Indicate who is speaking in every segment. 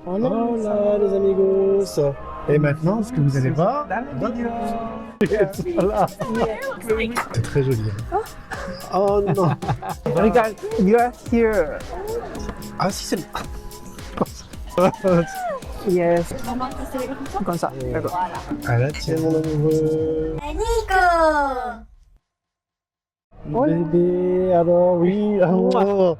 Speaker 1: Hola les amigos. Et maintenant, ce que vous allez voir dans la vidéo. Voilà. C'est très joli. Hein. Oh non.
Speaker 2: Regarde, you are here.
Speaker 1: Ah si c'est...
Speaker 2: Yes. Comme ça, d'accord.
Speaker 1: Ah là, tiens mon amoureux. Bébé, alors oui, alors,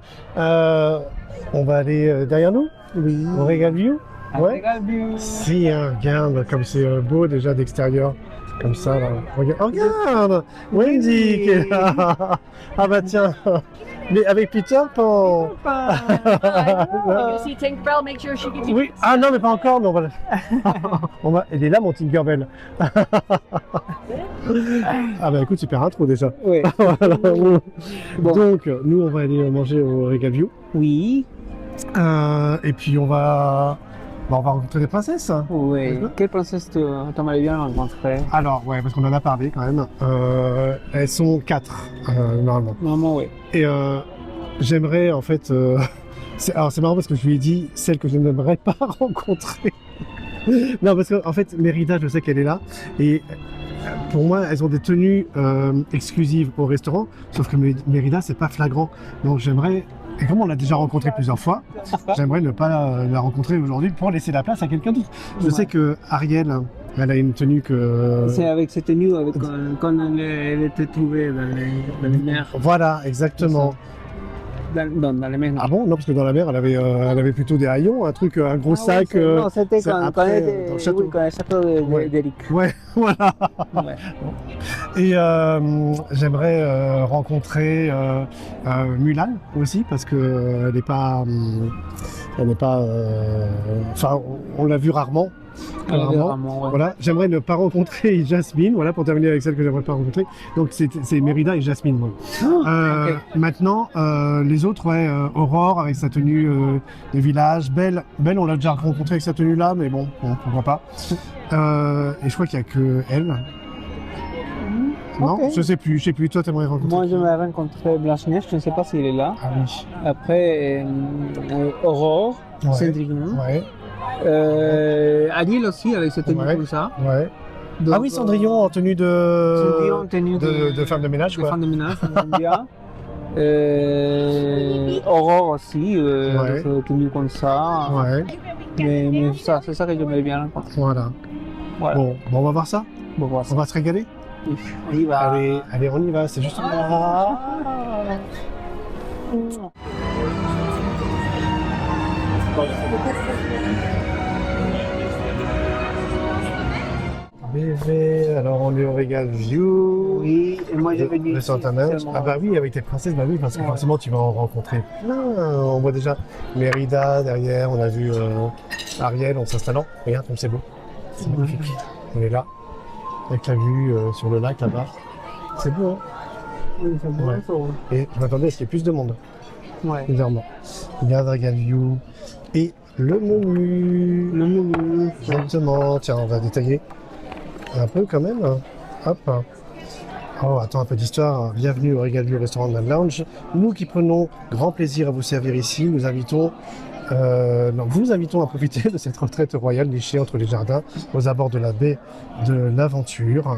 Speaker 1: on va aller derrière nous.
Speaker 2: Oui.
Speaker 1: On regarde view. Ouais.
Speaker 2: Regarde view.
Speaker 1: Si, hein, regarde, comme c'est beau déjà d'extérieur. Comme ça, là. Regarde, oh, regarde Wendy qui est là. Ah bah tiens, mais avec Peter Pan.
Speaker 3: See Tinkerbell, make sure she gets you.
Speaker 1: Oui, ah non, mais pas encore, mais on va... Elle est là, mon Tinkerbell. Ah bah écoute, super intro déjà.
Speaker 2: Oui.
Speaker 1: Voilà.
Speaker 2: Bon.
Speaker 1: Donc, nous, on va aller manger au Regal View.
Speaker 2: Oui.
Speaker 1: Et puis, on va rencontrer des princesses.
Speaker 2: Oui.
Speaker 1: D'accord.
Speaker 2: Quelle princesse t'aimerais bien rencontrer?
Speaker 1: Alors, ouais, parce qu'on en a parlé quand même. Elles sont 4, normalement.
Speaker 2: Normalement, oui.
Speaker 1: Et j'aimerais, en fait... Alors, c'est marrant parce que je lui ai dit celle que je n'aimerais pas rencontrer. Non, parce qu'en fait, Mérida, je sais qu'elle est là. Et pour moi, elles ont des tenues exclusives au restaurant. Sauf que Mérida, c'est pas flagrant. Donc, j'aimerais... Et comme on l'a déjà rencontré plusieurs fois, j'aimerais ne pas la rencontrer aujourd'hui pour laisser la place à quelqu'un d'autre. Je sais que Ariel, elle a une tenue que...
Speaker 2: C'est avec cette tenue, quand elle était trouvée dans les mers.
Speaker 1: Voilà, exactement.
Speaker 2: Dans les mers.
Speaker 1: Ah bon? Non, parce que dans la mer, elle avait plutôt des haillons, un truc, un gros sac.
Speaker 2: Non, c'était
Speaker 1: c'est
Speaker 2: quand
Speaker 1: après,
Speaker 2: elle était
Speaker 1: dans le château.
Speaker 2: oui, quand le château
Speaker 1: Ouais.
Speaker 2: d'Eric.
Speaker 1: Ouais, voilà.
Speaker 2: Ouais.
Speaker 1: Et j'aimerais rencontrer Mulan aussi, parce que elle n'est pas... Enfin, on l'a vu rarement.
Speaker 2: Vraiment, ouais.
Speaker 1: Voilà, j'aimerais ne pas rencontrer Jasmine, voilà, pour terminer avec celle que j'aimerais pas rencontrer. Donc c'est Mérida et Jasmine. Moi.
Speaker 2: Ok.
Speaker 1: Maintenant, les autres, ouais, Aurore avec sa tenue de village, Belle, on l'a déjà rencontrée avec sa tenue là, mais bon, pourquoi pas. Et je crois qu'il n'y a que elle. Non,
Speaker 2: Ok.
Speaker 1: je sais plus. Toi, t'aimerais rencontrer.
Speaker 2: Moi, j'aimerais rencontrer Blanche-Neige, je ne sais pas s'il est là.
Speaker 1: Ah oui.
Speaker 2: Après, Aurore,
Speaker 1: Ouais.
Speaker 2: Cendrillon.
Speaker 1: Ouais.
Speaker 2: Adil aussi, avec cette tenue
Speaker 1: Ouais.
Speaker 2: comme ça.
Speaker 1: Ouais.
Speaker 2: Donc,
Speaker 1: Ah oui, Cendrillon en tenue de...
Speaker 2: Cendrillon en tenue
Speaker 1: de femme de ménage,
Speaker 2: de
Speaker 1: quoi.
Speaker 2: femme de ménage, j'aime bien. Aurore aussi,
Speaker 1: Ouais.
Speaker 2: avec cette tenue comme ça.
Speaker 1: Ouais,
Speaker 2: Mais ça, c'est ça que j'aimerais bien rencontrer.
Speaker 1: voilà.
Speaker 2: Voilà.
Speaker 1: Bon, on va voir ça.
Speaker 2: Bon, voilà.
Speaker 1: On va se régaler.
Speaker 2: On y va.
Speaker 1: Allez, on y va. C'est juste là. Bébé, alors on est au Regal View.
Speaker 2: Oui, et moi j'ai
Speaker 1: de
Speaker 2: venu.
Speaker 1: Saint-Amand. Ah bah oui, avec tes princesses, bah oui, parce que
Speaker 2: Ouais.
Speaker 1: forcément tu vas en rencontrer plein. On voit déjà Mérida derrière, on a vu Ariel en s'installant. Regarde comme c'est beau. C'est magnifique. On est là, avec la vue sur le lac là-bas. C'est beau, hein?
Speaker 2: Oui, c'est bon,
Speaker 1: Ouais.
Speaker 2: ça, ouais.
Speaker 1: Et je m'attendais à ce qu'il y ait plus de monde,
Speaker 2: Ouais.
Speaker 1: bizarrement. Regarde Regal View. Et le menu.
Speaker 2: Le menu.
Speaker 1: Exactement. Tiens, on va détailler un peu quand même. Hop. Oh, attends, un peu d'histoire. Bienvenue au Regal View Restaurant and Lounge. Nous qui prenons grand plaisir à vous servir ici, nous vous invitons à profiter de cette retraite royale nichée entre les jardins aux abords de la baie de l'Aventure.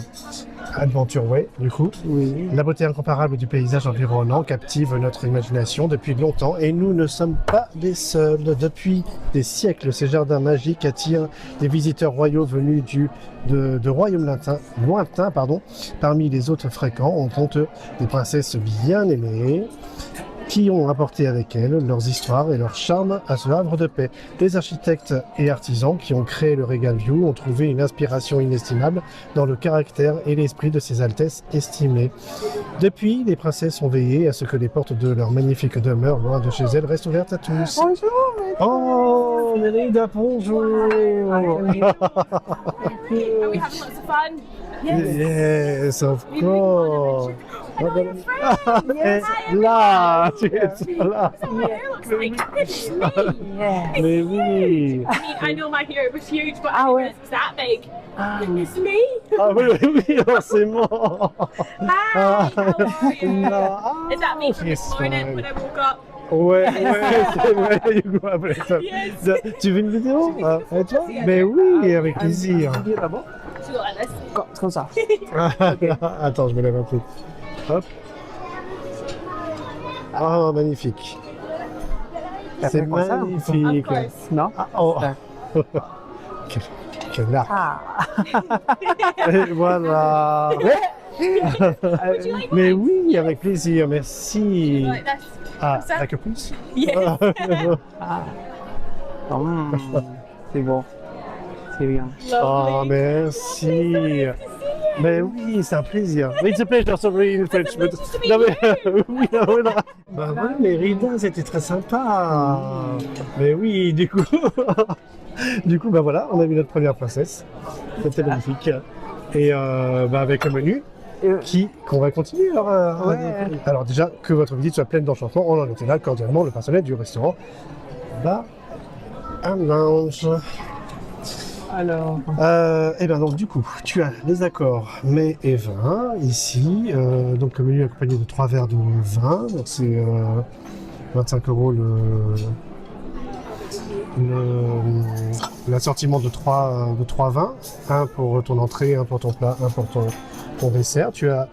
Speaker 1: Adventure Way, du coup.
Speaker 2: Oui.
Speaker 1: La beauté incomparable du paysage environnant captive notre imagination depuis longtemps et nous ne sommes pas les seuls. Depuis des siècles, ces jardins magiques attirent des visiteurs royaux venus de royaumes lointains. Parmi les autres fréquents, on compte des princesses bien aimées qui ont apporté avec elles leurs histoires et leur charme à ce havre de paix. Les architectes et artisans qui ont créé le Regal View ont trouvé une inspiration inestimable dans le caractère et l'esprit de ces altesses estimées. Depuis, les princesses ont veillé à ce que les portes de leur magnifique demeure, loin de chez elles, restent ouvertes à tous.
Speaker 2: Bonjour.
Speaker 1: Oh, Mérida, bonjour.
Speaker 3: Are we having lots of fun?
Speaker 1: Yes, of course.
Speaker 3: Yes.
Speaker 1: Là, tu es là.
Speaker 3: My hair looks like it's me.
Speaker 2: Yeah.
Speaker 1: Mais oui.
Speaker 3: I mean, I know my hair was huge, but I didn't realize it was that big. It's me.
Speaker 1: Ah oui, forcément.
Speaker 3: Hi. How are you?
Speaker 1: No.
Speaker 3: Is that me from
Speaker 1: Yes,
Speaker 3: this morning
Speaker 1: fine.
Speaker 3: when I woke up?
Speaker 1: Ouais, c'est vrai, Hugo appelait ça.
Speaker 3: Yes.
Speaker 1: Tu veux une vidéo avec toi? Mais oui, avec plaisir.
Speaker 4: Là-bas.
Speaker 3: Tu dois laisser.
Speaker 4: Comme ça.
Speaker 1: Attends, je me lève un peu. Hop. Ah, magnifique. C'est
Speaker 4: comme ça,
Speaker 1: magnifique.
Speaker 3: Of course.
Speaker 4: Non?
Speaker 1: Ah, oh. Quel art.
Speaker 4: Ah.
Speaker 1: Et voilà. Mais oui, avec plaisir, merci.
Speaker 3: Like this.
Speaker 1: Ah,
Speaker 3: ça?
Speaker 1: like a plus?
Speaker 3: Yeah.
Speaker 4: C'est bon. C'est bien.
Speaker 1: Oh, merci. Mais oui, c'est un plaisir. It's a pleasure, sorry in French. But... Non, mais, oui, voilà. Bah ouais, mais Rida, c'était très sympa. Mais oui, du coup... du coup, bah voilà, on a vu notre première princesse. C'était magnifique. Et bah avec le menu, qu'on va continuer. Alors, alors déjà, que votre visite soit pleine d'enchantement, on en était là cordialement, le personnel du restaurant. Bah, un lounge.
Speaker 4: Alors,
Speaker 1: Et bien donc du coup, tu as les accords mets et vin ici. Donc le menu est accompagné de 3 verres de vin. Donc c'est 25 € l'assortiment de 3 vins. Un pour ton entrée, un pour ton plat, un pour ton dessert. Tu as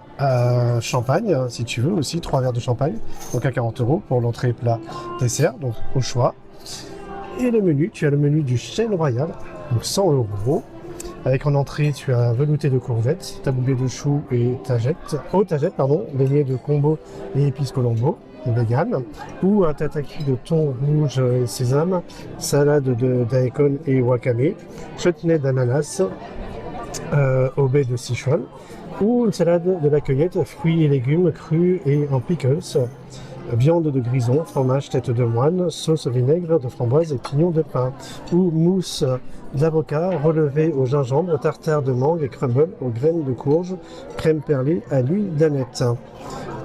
Speaker 1: champagne, si tu veux aussi, 3 verres de champagne. Donc à 40 € pour l'entrée, plat, dessert. Donc au choix. Et le menu, tu as le menu du Chêne Royal. Donc 100 €. Avec en entrée, tu as velouté de courgettes, taboulé de choux et tagettes, beignet de combo et épices colombo, vegan, ou un tataki de thon rouge et sésame, salade de daikon et wakame, chutney d'ananas, au baie de Sichuan, ou une salade de la cueillette, fruits et légumes crus et en pickles, viande de grison, fromage tête de moine, sauce au vinaigre de framboise et pignon de pain, ou mousse d'avocat relevé au gingembre, tartare de mangue et crumble aux graines de courge, crème perlée à l'huile d'aneth.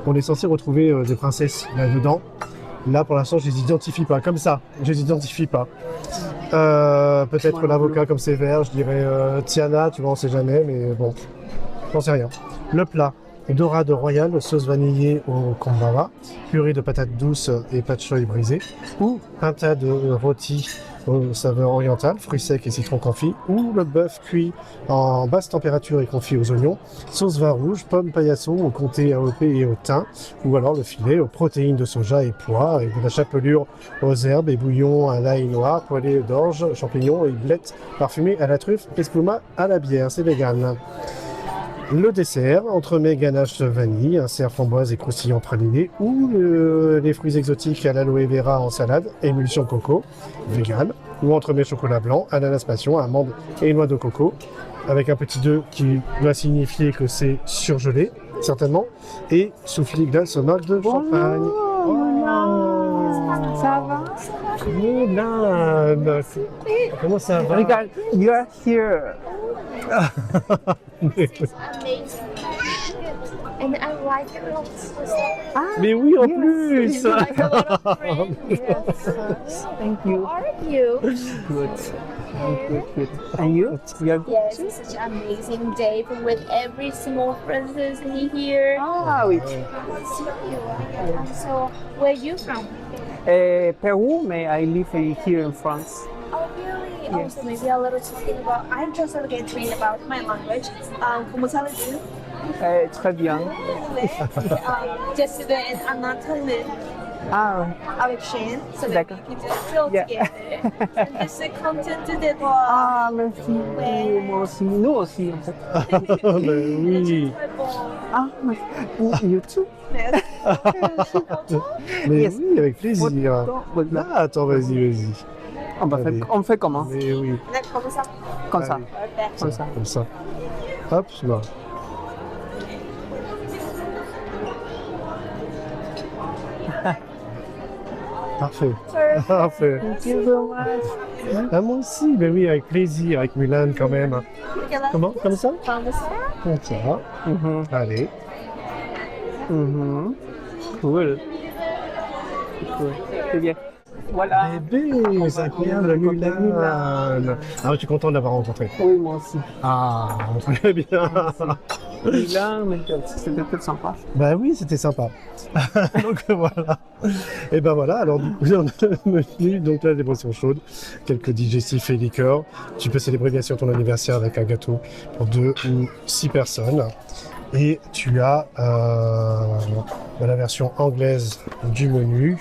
Speaker 1: On est censé retrouver des princesses là-dedans. Là, pour l'instant, je les identifie pas. Comme ça, je les identifie pas. Peut-être l'avocat comme c'est vert, je dirais Tiana, tu vois, on sait jamais, mais bon, j'en sais rien. Le plat. Dorade royale, sauce vanillée au kombawa, purée de patates douces et pâte choy brisée, ou pintade rôti aux saveurs orientales, fruits secs et citron confit, ou le bœuf cuit en basse température et confit aux oignons, sauce vin rouge, pommes paillasson au comté AOP et au thym, ou alors le filet aux protéines de soja et pois, avec de la chapelure aux herbes et bouillon à l'ail noir, poêlé d'orge, champignons et blettes parfumées à la truffe, espuma à la bière, c'est vegan. Le dessert, entremets ganache de vanille, un cerf framboise et croustillant praliné, ou les fruits exotiques à l'aloe vera en salade, émulsion coco, vegan, ou entremets chocolat blanc, ananas passion, amande et noix de coco, avec un petit 2 qui doit signifier que c'est surgelé, certainement, et soufflé glace au marc de champagne.
Speaker 4: ça va?
Speaker 1: Comment ça va?
Speaker 4: Regarde, you are here.
Speaker 5: Amazing. And I like it a lot.
Speaker 1: Mais oui, en plus!
Speaker 5: Like a lot of friends.
Speaker 4: Yes. Thank you.
Speaker 5: How are you?
Speaker 4: Good. Good. And you? You are good?
Speaker 5: Yes, it's such an amazing day with every small princess here.
Speaker 4: Ah oui.
Speaker 5: See you. So, where are you from?
Speaker 4: Peru, but I live here in France.
Speaker 5: Oh, really? Oh, so maybe a little talking about. I'm just going to train about my language. Como sabes tú?
Speaker 4: Très bien.
Speaker 5: Just today and Anatoly.
Speaker 4: Ah,
Speaker 5: Avec Shane, so that
Speaker 4: D'accord.
Speaker 5: we can just chill
Speaker 4: Yeah.
Speaker 5: together and just content de toi.
Speaker 4: ah merci. Moi aussi. Nous aussi, en fait.
Speaker 1: Ben oui!
Speaker 4: Ah, you too?
Speaker 1: Mais
Speaker 4: Yes.
Speaker 1: oui, avec plaisir!
Speaker 4: Voilà.
Speaker 1: Ah, attends, vas-y. Allez.
Speaker 4: On fait comment?
Speaker 1: Mais oui,
Speaker 5: Comme ça.
Speaker 4: Comme ça.
Speaker 1: Allez.
Speaker 4: Comme ça.
Speaker 1: Comme ça. Hop, là. Parfait. Parfait.
Speaker 4: Thank you so much.
Speaker 1: Ah, moi aussi, mais oui, avec plaisir, avec Mulan quand même. Comment? Comme ça?
Speaker 5: Comme ça.
Speaker 1: Comme ça.
Speaker 4: Mhm.
Speaker 1: Allez.
Speaker 4: Mhm. Cool. Cool. C'est bien. Voilà.
Speaker 1: Bébé, c'est incroyable, la Mulan. Ah, je suis content de l'avoir rencontré.
Speaker 4: Oui, moi aussi.
Speaker 1: Ah, très bien.
Speaker 4: Milan, mais c'était peut-être sympa.
Speaker 1: Bah oui, c'était sympa. Donc voilà. Et ben voilà, alors du coup, on a le menu, donc là, des boissons chaudes, quelques digestifs et liqueurs. Tu peux célébrer bien sûr ton anniversaire avec un gâteau pour 2 ou 6 personnes. Et tu as la version anglaise du menu.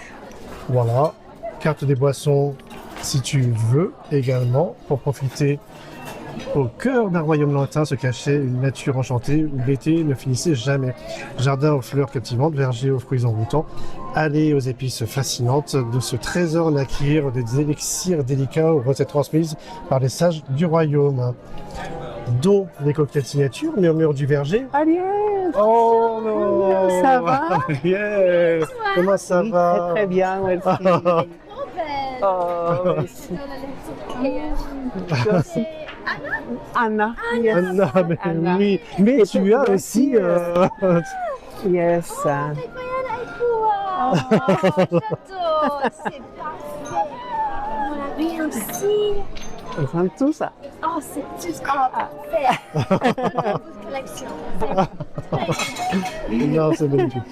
Speaker 1: Voilà. Carte des boissons si tu veux également pour profiter. Au cœur d'un royaume lointain se cachait une nature enchantée où l'été ne finissait jamais. Jardin aux fleurs captivantes, verger aux fruits envoûtants, allées aux épices fascinantes. De ce trésor naquirent des élixirs délicats aux recettes transmises par les sages du royaume. Dont les cocktails signature, murmure du verger.
Speaker 4: Ariel,
Speaker 1: Oh non,
Speaker 4: ça va?
Speaker 1: Ariel, comment ça
Speaker 4: oui,
Speaker 1: va?
Speaker 4: très bien, merci. Oh, merci. Merci. Anna. Yes.
Speaker 1: Anna, mais
Speaker 4: Anna.
Speaker 1: oui, mais tu as aussi...
Speaker 4: Yes.
Speaker 5: Oh, j'adore, c'est parfait. Oui, aussi.
Speaker 4: Ils font tout ça.
Speaker 5: Oh, c'est tout parfait. Collection.
Speaker 1: Non, c'est magnifique.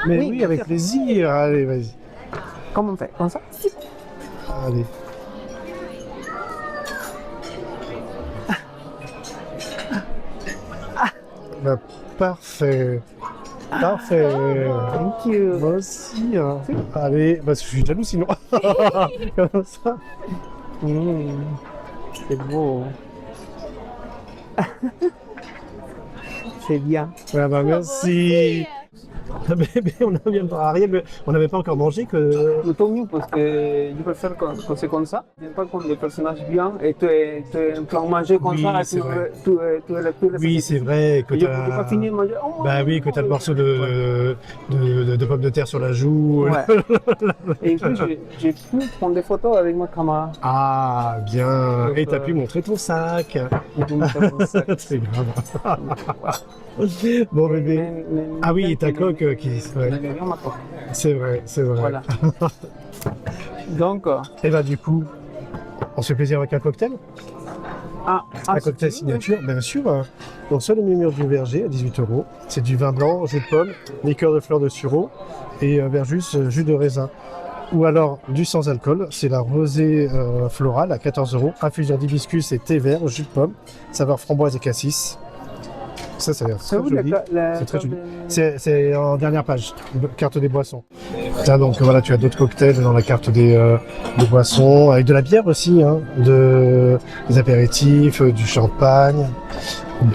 Speaker 1: Mais
Speaker 4: Oui,
Speaker 1: oui,
Speaker 4: bien
Speaker 1: avec
Speaker 4: sûr.
Speaker 1: plaisir. Allez, vas-y.
Speaker 4: Comment on fait? Comme ça?
Speaker 1: Allez. Bah, parfait. Parfait.
Speaker 4: Thank you.
Speaker 1: Moi aussi. Hein. Allez, bah, je suis jaloux sinon. Comme ça.
Speaker 4: C'est beau. C'est bien.
Speaker 1: Ah bah, merci. Ah, bébé, Ariel, on n'avait pas encore mangé que...
Speaker 4: Tant mieux parce que je préfère quand c'est comme ça. J'aime pas quand les personnages viennent et tu es en train de manger comme
Speaker 1: Oui,
Speaker 4: ça.
Speaker 1: c'est vrai.
Speaker 4: Tu
Speaker 1: Oui, c'est vrai que
Speaker 4: Je
Speaker 1: t'as...
Speaker 4: n'ai pas fini de manger. Oh,
Speaker 1: Bah oui, que t'as le morceau de pommes de terre sur la joue.
Speaker 4: Ouais. Et en plus, j'ai pu prendre des photos avec ma caméra.
Speaker 1: Ah, bien.
Speaker 4: Donc,
Speaker 1: Et t'as pu montrer ton sac. C'est grave. Bon bébé. Ah oui, ta coque qui... ouais. C'est vrai, c'est vrai.
Speaker 4: Voilà. Donc,
Speaker 1: Et bah du coup, on se fait plaisir avec un cocktail. Un cocktail
Speaker 4: si tu veux,
Speaker 1: signature, bien sûr. Donc sur le murmure du verger à 18 €. C'est du vin blanc, jus de pomme, liqueur de fleurs de sureau et verjus, jus de raisin. Ou alors du sans alcool, c'est la rosée florale à 14 €. Infusion d'hibiscus et thé vert, jus de pomme, saveur framboise et cassis. Ça a l'air
Speaker 4: C'est
Speaker 1: très
Speaker 4: où
Speaker 1: joli.
Speaker 4: la
Speaker 1: C'est très
Speaker 4: carte
Speaker 1: joli.
Speaker 4: de-
Speaker 1: C'est en dernière page, carte des boissons. Tiens, donc voilà, tu as d'autres cocktails dans la carte des boissons, avec de la bière aussi, hein, des apéritifs, du champagne,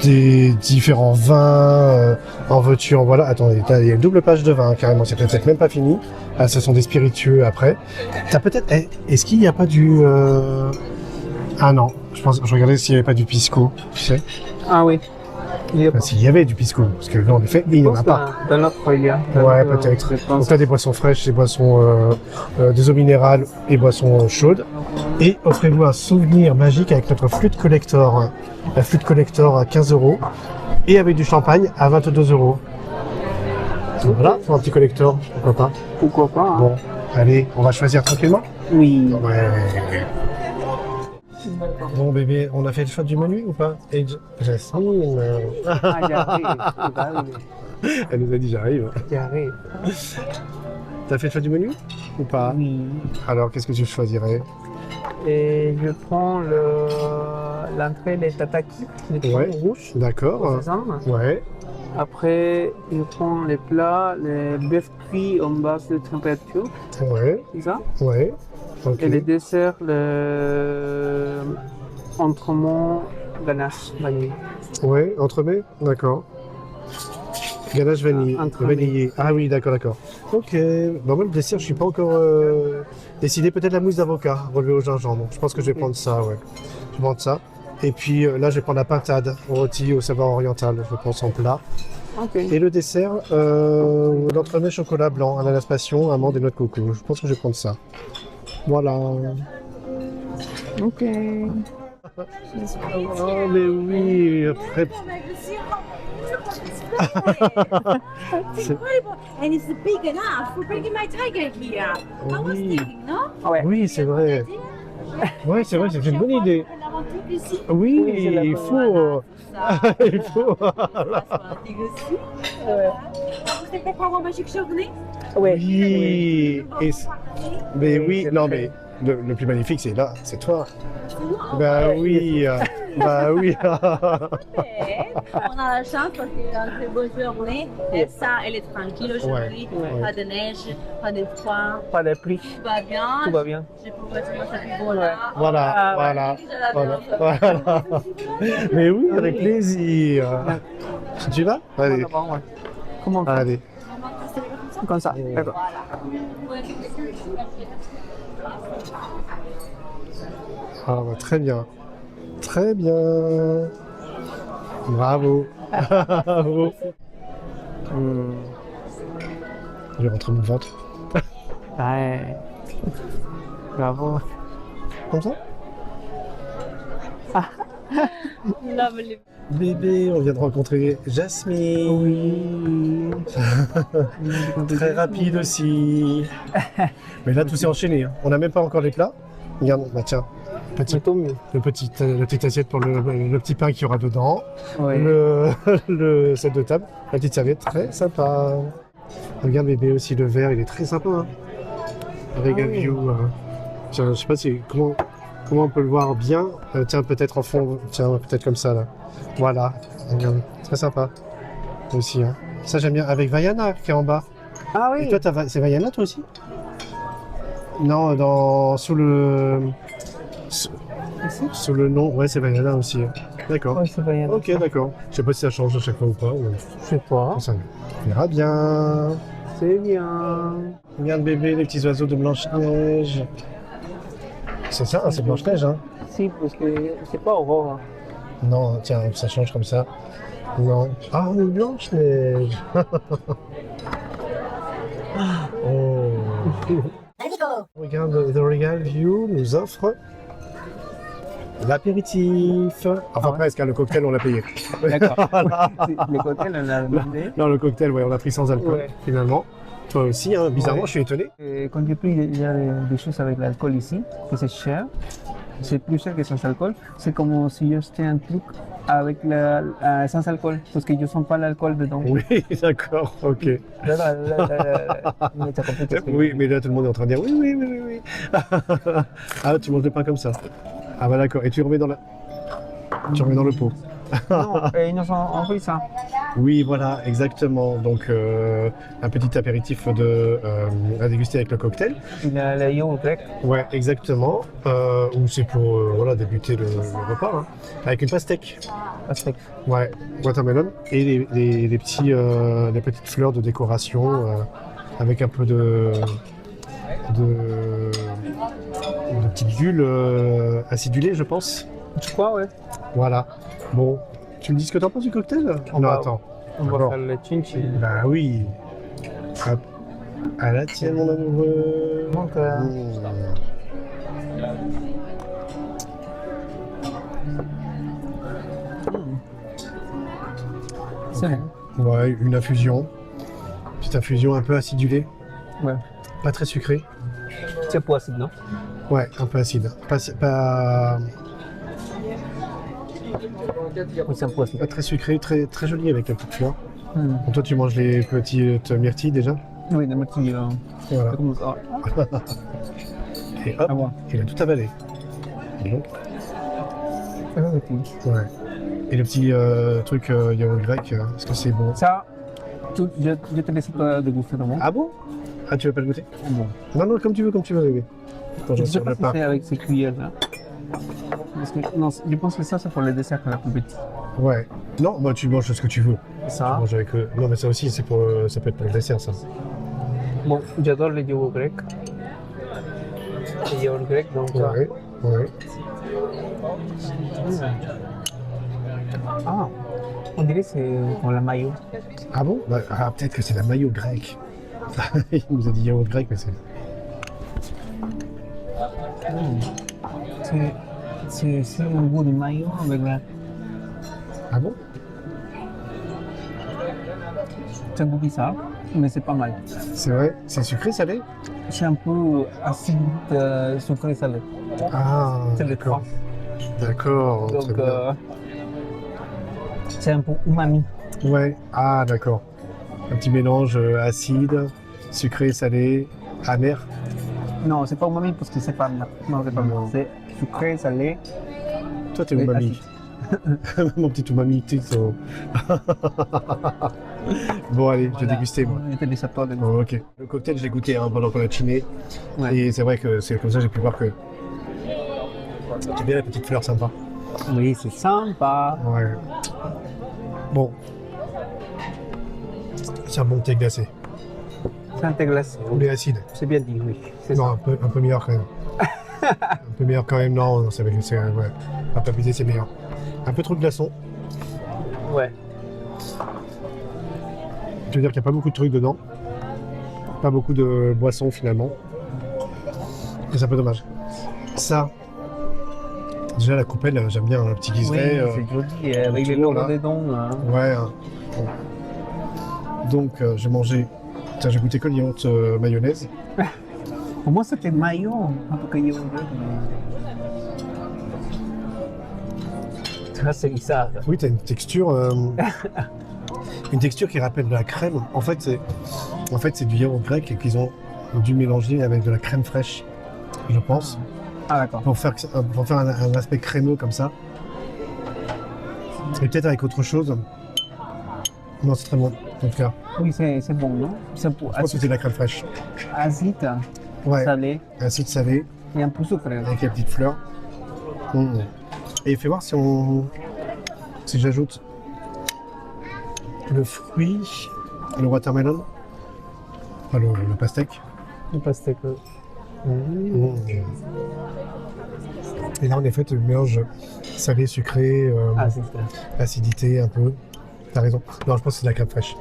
Speaker 1: des différents vins, en veux-tu, en voilà. Attendez, il y a une double page de vin, carrément, c'est peut-être même pas fini. Ah, ce sont des spiritueux après. T'as peut-être... est-ce qu'il n'y a pas du... Ah non, je regardais s'il n'y avait pas du pisco, tu sais.
Speaker 4: Ah oui. Il y a
Speaker 1: Enfin, s'il y avait du pisco, parce que là, en effet, il n'y en a pas.
Speaker 4: Dans notre il y a.
Speaker 1: Ouais, peut-être.
Speaker 4: Je pense.
Speaker 1: Donc là, des boissons fraîches, des boissons, des eaux minérales et boissons chaudes. Et offrez-vous un souvenir magique avec notre flûte collector. La flûte collector à 15 € et avec du champagne à 22 €. Voilà, pour un petit collector, pourquoi pas.
Speaker 4: Pourquoi pas, hein.
Speaker 1: Bon, allez, on va choisir tranquillement.
Speaker 4: Oui.
Speaker 1: Ouais. Bon bébé, on a fait le choix du menu ou pas? Et Jasmine,
Speaker 4: Ah, j'arrive. Bah oui,
Speaker 1: elle nous a dit j'arrive.
Speaker 4: j'arrive.
Speaker 1: T'as fait le choix du menu ou pas?
Speaker 4: Oui.
Speaker 1: Alors qu'est-ce que tu choisirais?
Speaker 4: Et je prends l'entrée des tataki, les
Speaker 1: Ouais.
Speaker 4: poissons rouges.
Speaker 1: D'accord.
Speaker 4: C'est ça.
Speaker 1: Ouais.
Speaker 4: Après, je prends les plats, les bœufs cuits en basse de température,
Speaker 1: Ouais.
Speaker 4: c'est ça.
Speaker 1: Ouais. Ok.
Speaker 4: Et les desserts, le entremets, ganache, vanille.
Speaker 1: Ouais, entremets. D'accord. Ganache vanille.
Speaker 4: Entremets.
Speaker 1: Vanillé. Ah oui, d'accord, d'accord. Ok. Bah moi le dessert, je suis pas encore décidé. Peut-être la mousse d'avocat relevée au gingembre. Je pense que je vais prendre ça, ouais. Je vais prendre ça. Et puis là, je vais prendre la pintade rôtie au saveur oriental. Je pense en plat.
Speaker 4: Ok.
Speaker 1: Et le dessert, l'entremets chocolat blanc, ananas passion, amande et noix de coco. Je pense que je vais prendre ça. Voilà.
Speaker 4: Ok.
Speaker 1: Oh, mais oui, après.
Speaker 3: It's incredible. And it's big enough for bringing my tiger here. I was
Speaker 1: Oui.
Speaker 3: thinking, no?
Speaker 4: Ouais.
Speaker 1: Oui, c'est vrai. Oui, c'est vrai, c'est une bonne idée. Oui, il faut. Il faut.
Speaker 3: Você quer falar magique journée?
Speaker 1: Oui. Et mais oui, non, mais le plus magnifique, c'est là, c'est toi. Bah oui. Bah oui.
Speaker 5: On a la chance parce qu'il y a une très bonne journée. Et ça, elle est tranquille aujourd'hui.
Speaker 1: Ouais.
Speaker 5: Pas de neige, pas de froid.
Speaker 4: Pas de pluie,
Speaker 5: Tout va bien.
Speaker 4: tout va bien.
Speaker 5: Je peux voir ça plus beau là.
Speaker 1: Voilà,
Speaker 4: Ah,
Speaker 1: voilà.
Speaker 5: Je l'adore.
Speaker 1: Voilà. Mais oui, avec plaisir. Tu vas? Allez.
Speaker 4: Ouais. Comment on fait?
Speaker 1: Allez.
Speaker 4: Comme ça, d'accord.
Speaker 1: Ah, bah, très bien. Très bien. Bravo. Bravo. Je vais rentrer mon ventre.
Speaker 4: Ouais. Bravo.
Speaker 1: Comme ça?
Speaker 5: Lovely.
Speaker 1: Bébé, on vient de rencontrer Jasmine. Très rapide aussi. Mais là, tout s'est enchaîné. Hein. On n'a même pas encore les plats. Regarde, bah tiens,
Speaker 4: C'est tout mieux.
Speaker 1: la petite assiette pour le petit pain qu'il y aura dedans.
Speaker 4: Ouais.
Speaker 1: Le set de table, la petite serviette, très sympa. Regarde bébé aussi, le verre, il est très sympa. Hein. Regal
Speaker 4: oui.
Speaker 1: View. Tiens, je sais pas si comment on peut le voir bien. Tiens, peut-être en fond, tiens, peut-être comme ça là. Voilà, regarde, très sympa. Aussi, hein. Ça j'aime bien. Avec Vaiana qui est en bas.
Speaker 4: Ah
Speaker 1: Et
Speaker 4: oui.
Speaker 1: toi, c'est Vaiana toi aussi? Non, sous le nom, ouais, c'est Vaiana aussi. D'accord.
Speaker 4: Ouais, c'est bien.
Speaker 1: Ok, d'accord. Je sais pas si ça change à chaque fois ou pas. Mais
Speaker 4: Je sais pas.
Speaker 1: ça verra bien.
Speaker 4: C'est bien.
Speaker 1: Regarde bébé, les petits oiseaux de Blanche-Neige. C'est ça, c'est Blanche-Neige, hein?
Speaker 4: Si, parce que c'est pas Aurore.
Speaker 1: Non, tiens, ça change comme ça. Non. Ah, une Blanche-Neige. Oh. Regarde, The Regal View nous offre l'apéritif. Enfin,
Speaker 4: Ah ouais.
Speaker 1: presque, hein, le cocktail, on l'a payé.
Speaker 4: D'accord. Les cocktails, on a demandé.
Speaker 1: Non, le cocktail, ouais, on l'a pris sans alcool,
Speaker 4: Ouais.
Speaker 1: finalement. Toi aussi, hein, bizarrement,
Speaker 4: Ouais.
Speaker 1: je suis étonné.
Speaker 4: Et quand j'ai pris déjà des choses avec l'alcool ici, que c'est cher, c'est plus cher que sans alcool. C'est comme si je achetais un truc avec sans alcool, parce qu'ils ne sont pas l'alcool dedans.
Speaker 1: Oui, d'accord, ok.
Speaker 4: Mais t'as compris qu'est-ce que-
Speaker 1: Oui, mais là, tout le monde est en train de dire oui, oui, oui, oui, oui. Ah, tu manges le pain comme ça. Ah, bah d'accord. Et tu remets dans la... Tu remets dans le pot.
Speaker 4: Non, ils nous ont pris ça.
Speaker 1: Oui, voilà, exactement. Donc, un petit apéritif à déguster avec le cocktail.
Speaker 4: Il a le yaourt grec.
Speaker 1: Ouais, exactement. Ou c'est pour voilà, débuter le repas. Hein. Avec une pastèque.
Speaker 4: Aztec.
Speaker 1: Ouais, watermelon. Et les petites fleurs de décoration avec un peu de petites bulles acidulées, je pense.
Speaker 4: Tu crois, ouais.
Speaker 1: Voilà. Bon, tu me dis ce que t'en penses du cocktail?
Speaker 4: On
Speaker 1: Non,
Speaker 4: va-
Speaker 1: attends.
Speaker 4: On va
Speaker 1: Bon.
Speaker 4: faire le chinchi.
Speaker 1: Bah oui. Hop. À la tienne, mon amoureux.
Speaker 4: Donc, c'est bon.
Speaker 1: Ouais, une infusion. Petite infusion un peu acidulée.
Speaker 4: Ouais.
Speaker 1: Pas très sucrée.
Speaker 4: C'est pas acide, non?
Speaker 1: Ouais, un peu acide. Pas
Speaker 4: Oui, c'est un peu acide.
Speaker 1: très sucré, très, très joli avec la petite fleur.
Speaker 4: Hmm.
Speaker 1: Toi, tu manges les petites myrtilles déjà.
Speaker 4: Oui, des petits.
Speaker 1: Voilà.
Speaker 4: comme ça.
Speaker 1: Et hop,
Speaker 4: Ah bon.
Speaker 1: il a tout avalé. Et donc,
Speaker 4: Ah, ok.
Speaker 1: ouais. Et le petit truc yaourt grec, est-ce que c'est bon?
Speaker 4: Ça, je te laisse pas déguster vraiment.
Speaker 1: Ah bon? Ah, tu veux pas le goûter?
Speaker 4: Bon.
Speaker 1: Non, non, comme tu veux, bébé. Attends,
Speaker 4: Je
Speaker 1: j'en
Speaker 4: sais
Speaker 1: sers
Speaker 4: pas
Speaker 1: le
Speaker 4: si
Speaker 1: pain.
Speaker 4: c'est avec ces cuillères-là. Parce que, non, je pense que ça, c'est pour le dessert la plus petite.
Speaker 1: Ouais. Non, bah tu manges ce que tu veux. Tu
Speaker 4: Ça,
Speaker 1: manges avec le... Non, mais ça aussi, c'est pour, ça peut être pour le dessert, ça.
Speaker 4: bon, j'adore le yogourt grec. Le yogourt grec, donc.
Speaker 1: Ouais, ouais.
Speaker 4: Ah, on dirait que c'est pour la maillot.
Speaker 1: Ah bon? Bah, ah, peut-être que c'est la maillot grecque. Il nous a dit yaourt grec, mais c'est...
Speaker 4: C'est C'est un goût de maillot avec la...
Speaker 1: Ah bon?
Speaker 4: C'est un goût bizarre, mais c'est pas mal.
Speaker 1: C'est vrai? C'est sucré, salé?
Speaker 4: C'est un peu acide, sucré, salé.
Speaker 1: Ah,
Speaker 4: C'est les trois.
Speaker 1: D'accord, très
Speaker 4: Donc,
Speaker 1: bien.
Speaker 4: c'est un peu umami.
Speaker 1: Ouais, ah d'accord. Un petit mélange acide, sucré, salé, amer.
Speaker 4: Non, c'est pas umami parce que c'est pas mal. Non, c'est pas mal. C'est sucré, salé.
Speaker 1: Toi, t'es
Speaker 4: et
Speaker 1: umami. Mon petit umami, tu sais. Bon, allez, je vais déguster, moi.
Speaker 4: On était déjà pas de...
Speaker 1: Oh, ok. Le cocktail, j'ai goûté hein, pendant qu'on a chiné.
Speaker 4: Ouais.
Speaker 1: Et c'est vrai que c'est comme ça j'ai pu voir que. J'aime bien la petite fleur sympa.
Speaker 4: Oui, c'est sympa.
Speaker 1: Ouais. Bon. C'est un bon thé glacé.
Speaker 4: C'est un thé glacé.
Speaker 1: Ou les acides.
Speaker 4: C'est bien dit, oui. C'est
Speaker 1: Non,
Speaker 4: ça.
Speaker 1: un peu meilleur quand même. Un peu meilleur quand même, non, c'est ouais. Pas abuser, c'est meilleur. Un peu trop de glaçons.
Speaker 4: Ouais.
Speaker 1: Je veux dire qu'il n'y a pas beaucoup de trucs dedans. Pas beaucoup de boissons finalement. Et c'est un peu dommage. Ça. Déjà la coupelle, j'aime bien un petit
Speaker 4: Oui,
Speaker 1: guiseret.
Speaker 4: c'est joli, avec les
Speaker 1: autour,
Speaker 4: logos
Speaker 1: là.
Speaker 4: dedans. Hein.
Speaker 1: Ouais. Bon. Donc j'ai mangé. Tiens, j'ai goûté que le yaourt mayonnaise.
Speaker 4: Pour moi, c'était maillot. Un peu caillou. Ça, c'est bizarre.
Speaker 1: Oui, t'as une texture. Une texture qui rappelle de la crème. En fait, c'est du yaourt grec et qu'ils ont dû mélanger avec de la crème fraîche, je pense,
Speaker 4: Ah, d'accord.
Speaker 1: pour faire un aspect crémeux comme ça. Et peut-être avec autre chose. Non, c'est très bon, en tout cas.
Speaker 4: Oui, c'est bon, non? C'est pour
Speaker 1: Je pense que c'est de la crème fraîche.
Speaker 4: acide,
Speaker 1: Ouais,
Speaker 4: salé
Speaker 1: acide salé,
Speaker 4: et un peu sucré.
Speaker 1: avec les petites fleurs. Mmh. Et fais voir si j'ajoute le fruit, le watermelon, enfin le pastèque.
Speaker 4: Le pastèque.
Speaker 1: Mmh. Et là, en effet, tu mélanges salé, sucré,
Speaker 4: Acide.
Speaker 1: acidité un peu. T'as raison. Non, je pense que c'est de la crème fraîche.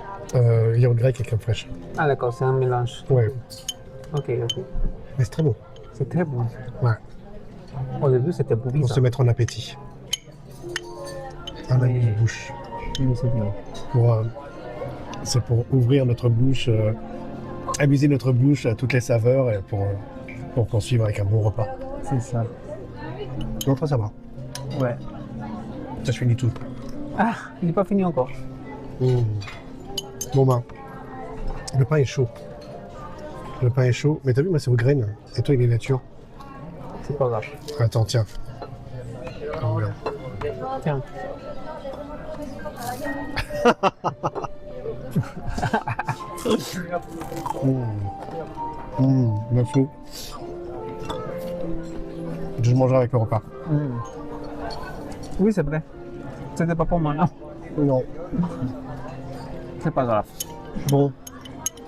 Speaker 1: Yaourt grec et crème fraîche.
Speaker 4: Ah, d'accord, c'est un mélange.
Speaker 1: Ouais,
Speaker 4: Ok.
Speaker 1: mais c'est très bon.
Speaker 4: C'est très bon.
Speaker 1: Ouais,
Speaker 4: Au début, c'était pour
Speaker 1: pour
Speaker 4: bizarre.
Speaker 1: se mettre en appétit. Un
Speaker 4: Oui.
Speaker 1: ami de bouche.
Speaker 4: Mais c'est bien.
Speaker 1: C'est pour ouvrir notre bouche, amuser notre bouche à toutes les saveurs et pour poursuivre avec un bon repas.
Speaker 4: C'est ça.
Speaker 1: Non, très sympa.
Speaker 4: Ouais.
Speaker 1: Ça, je finis tout.
Speaker 4: Ah, il n'est pas fini encore.
Speaker 1: Mmh. Bon ben, le pain est chaud. Le pain est chaud. Mais t'as vu, moi, c'est aux graines. Et toi, il est nature.
Speaker 4: C'est pas grave.
Speaker 1: Attends, tiens. Oh, merde.
Speaker 4: Tiens.
Speaker 1: Le fou. Je mangerai avec le repas.
Speaker 4: Mm. Oui, c'est vrai. C'était pas pour moi, non?
Speaker 1: Non.
Speaker 4: C'est pas grave.
Speaker 1: Bon,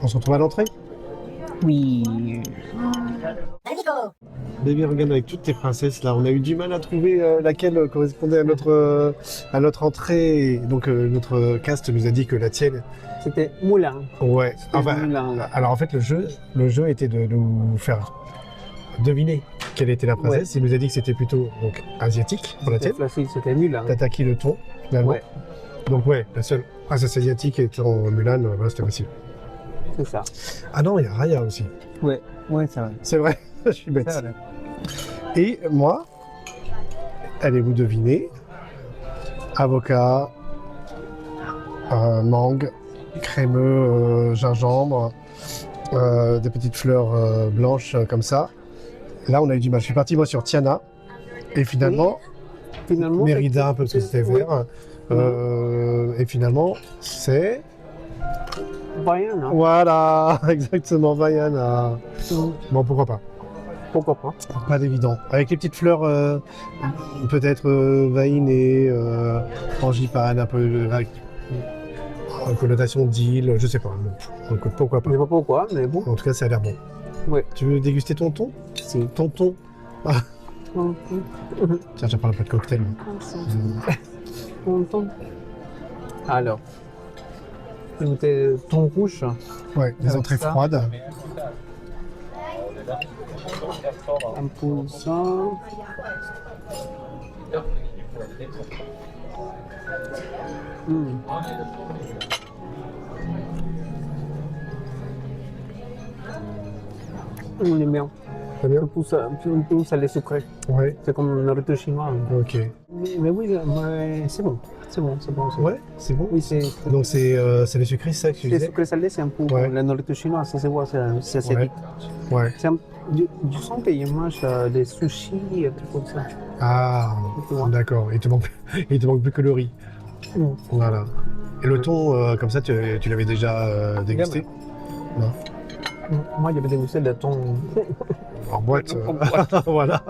Speaker 1: on se retrouve à l'entrée.
Speaker 4: Oui.
Speaker 1: Baby, regarde avec toutes tes princesses là. On a eu du mal à trouver laquelle correspondait à notre entrée. Donc notre cast nous a dit que la tienne.
Speaker 4: C'était Moulin.
Speaker 1: Ouais.
Speaker 4: C'était
Speaker 1: Enfin,
Speaker 4: Moulin, là.
Speaker 1: alors en fait le jeu était de nous faire deviner quelle était la princesse. Il nous a dit que c'était plutôt donc asiatique pour la tienne.
Speaker 4: C'était Mulan.
Speaker 1: T'as taqué le ton finalement.
Speaker 4: Ouais,
Speaker 1: Donc ouais, la seule princesse asiatique étant Mulan, voilà, c'était facile.
Speaker 4: c'est ça.
Speaker 1: Ah non, il y a Raya aussi.
Speaker 4: Ouais, c'est vrai.
Speaker 1: C'est vrai, je suis bête.
Speaker 4: C'est vrai.
Speaker 1: Et moi, allez-vous deviner, avocat, mangue, crémeux, gingembre, des petites fleurs blanches comme ça. Là, on a eu du mal. Je suis parti moi sur Tiana et finalement
Speaker 4: Finalement,
Speaker 1: Mérida un peu parce que c'était
Speaker 4: oui.
Speaker 1: vert. Et finalement, c'est
Speaker 4: Vaiana.
Speaker 1: voilà, exactement Vaiana. Bon, pourquoi pas.
Speaker 4: Pourquoi pas?
Speaker 1: Pas d'évident. Avec les petites fleurs, peut-être vainées, frangipane, un peu avec connotation d'île, je sais pas. Bon, donc, pourquoi pas.
Speaker 4: Je sais pas pourquoi, mais bon.
Speaker 1: En tout cas, ça a l'air bon.
Speaker 4: Ouais.
Speaker 1: Tu veux déguster ton thon?
Speaker 4: Si.
Speaker 1: Tonton. Tiens, j'en parle pas de cocktail.
Speaker 4: Alors, écoutez, thon rouge.
Speaker 1: Ouais, des
Speaker 4: Avec
Speaker 1: entrées
Speaker 4: ça.
Speaker 1: froides.
Speaker 4: Un peu ça. On aime bien.
Speaker 1: Très bien.
Speaker 4: Un peu salé sucré.
Speaker 1: Ouais.
Speaker 4: C'est comme la nourriture chinoise.
Speaker 1: Ok.
Speaker 4: Mais oui, c'est bon. C'est bon.
Speaker 1: Ouais, c'est bon.
Speaker 4: Oui, c'est
Speaker 1: Donc c'est les sucrés, c'est ça que tu
Speaker 4: c'est
Speaker 1: disais?
Speaker 4: sucré salé, c'est un peu
Speaker 1: Ouais.
Speaker 4: la nourriture chinoise, ça se voit, c'est assez
Speaker 1: Ouais.
Speaker 4: vite.
Speaker 1: Ouais.
Speaker 4: Je sens qu'il mange des sushis et des trucs comme ça.
Speaker 1: Ah,
Speaker 4: Tu vois.
Speaker 1: d'accord. Il te manque plus que le riz.
Speaker 4: Mm.
Speaker 1: Voilà. Et le thon, comme ça, tu l'avais déjà dégusté? Non.
Speaker 4: Moi, j'avais dégusté le thon.
Speaker 1: En boîte.
Speaker 4: En boîte.
Speaker 1: Voilà.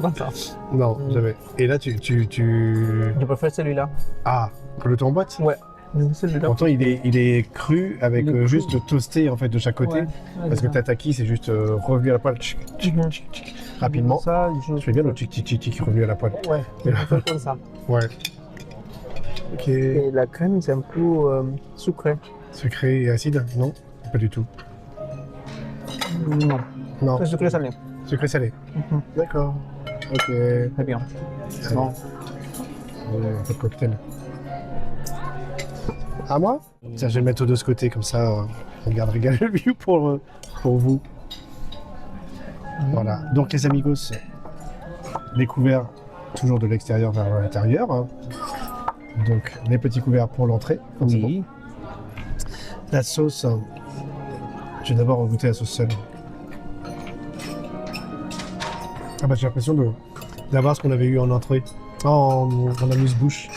Speaker 4: Comme ça.
Speaker 1: Non,
Speaker 4: Mm.
Speaker 1: jamais. Et là,
Speaker 4: Je préfère celui-là.
Speaker 1: Ah, que le thon en boîte?
Speaker 4: Ouais. Celui-là.
Speaker 1: Pourtant, il est cru avec
Speaker 4: Il est cru.
Speaker 1: juste toasté en fait de chaque côté.
Speaker 4: Ouais.
Speaker 1: Parce que tataki, c'est juste revenu à la poêle rapidement.
Speaker 4: Ça,
Speaker 1: Je fais bien le tchic revenu à la poêle.
Speaker 4: Ouais, je préfère comme ça.
Speaker 1: Ouais. Ok.
Speaker 4: Et la crème, c'est un peu sucré.
Speaker 1: Sucré et acide? Non, pas du tout.
Speaker 4: Non.
Speaker 1: Non,
Speaker 4: C'est sucré salé.
Speaker 1: sucré salé.
Speaker 4: Mhm.
Speaker 1: D'accord. Ok.
Speaker 4: Très bien. Bon.
Speaker 1: Un peu de cocktail. À moi? Tiens, je vais le mettre de ce côté, comme ça, on garde Régal View pour vous. Voilà. Donc, les amigos, les couverts, toujours de l'extérieur vers l'intérieur. Hein. Donc, les petits couverts pour l'entrée. forcément.
Speaker 4: Oui.
Speaker 1: La sauce, je vais d'abord goûter la sauce seule. Ah bah, j'ai l'impression d'avoir ce qu'on avait eu en entrée, en amuse-bouche.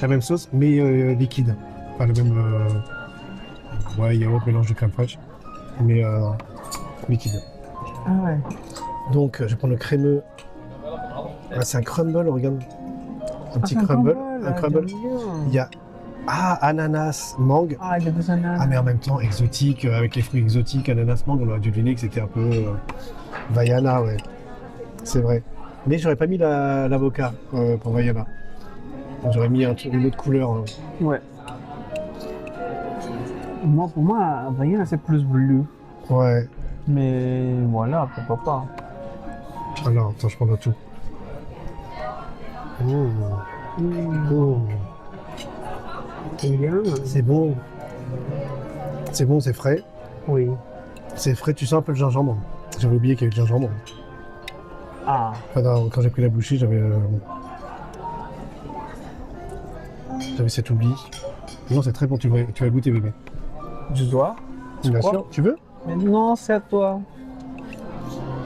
Speaker 1: La même sauce, mais liquide. Pas le même ouais, yaourt, mélange de crème fraîche, mais liquide.
Speaker 4: Ah ouais.
Speaker 1: Donc, je vais prendre le crémeux. Ah, c'est un crumble, regarde. Un petit
Speaker 4: c'est un
Speaker 1: crumble.
Speaker 4: crumble,
Speaker 1: Un crumble.
Speaker 4: j'aime bien.
Speaker 1: Il y a ananas, mangue.
Speaker 4: Ah, il y a des ananas.
Speaker 1: Ah, mais en même temps, exotique, avec les fruits exotiques, ananas, mangue, on aurait dû deviner que c'était un peu Vaiana, ouais. C'est vrai. Mais j'aurais pas mis l'avocat pour Vaiana. J'aurais mis une autre couleur. Hein.
Speaker 4: Ouais. Pour moi, Vaiana, c'est plus bleu.
Speaker 1: Ouais.
Speaker 4: Mais voilà, pourquoi pas.
Speaker 1: Alors, attends, je prends tout. Oh.
Speaker 4: C'est bien.
Speaker 1: C'est bon. C'est bon, c'est frais.
Speaker 4: Oui.
Speaker 1: C'est frais, tu sens un peu le gingembre. J'avais oublié qu'il y avait du gingembre.
Speaker 4: Ah.
Speaker 1: Enfin, quand j'ai pris la bouchée, j'avais cet oubli. Non, c'est très bon, tu vas goûter, bébé.
Speaker 4: Je dois.
Speaker 1: Bien
Speaker 4: crois
Speaker 1: sûr. Tu veux?
Speaker 4: Mais non, c'est à toi.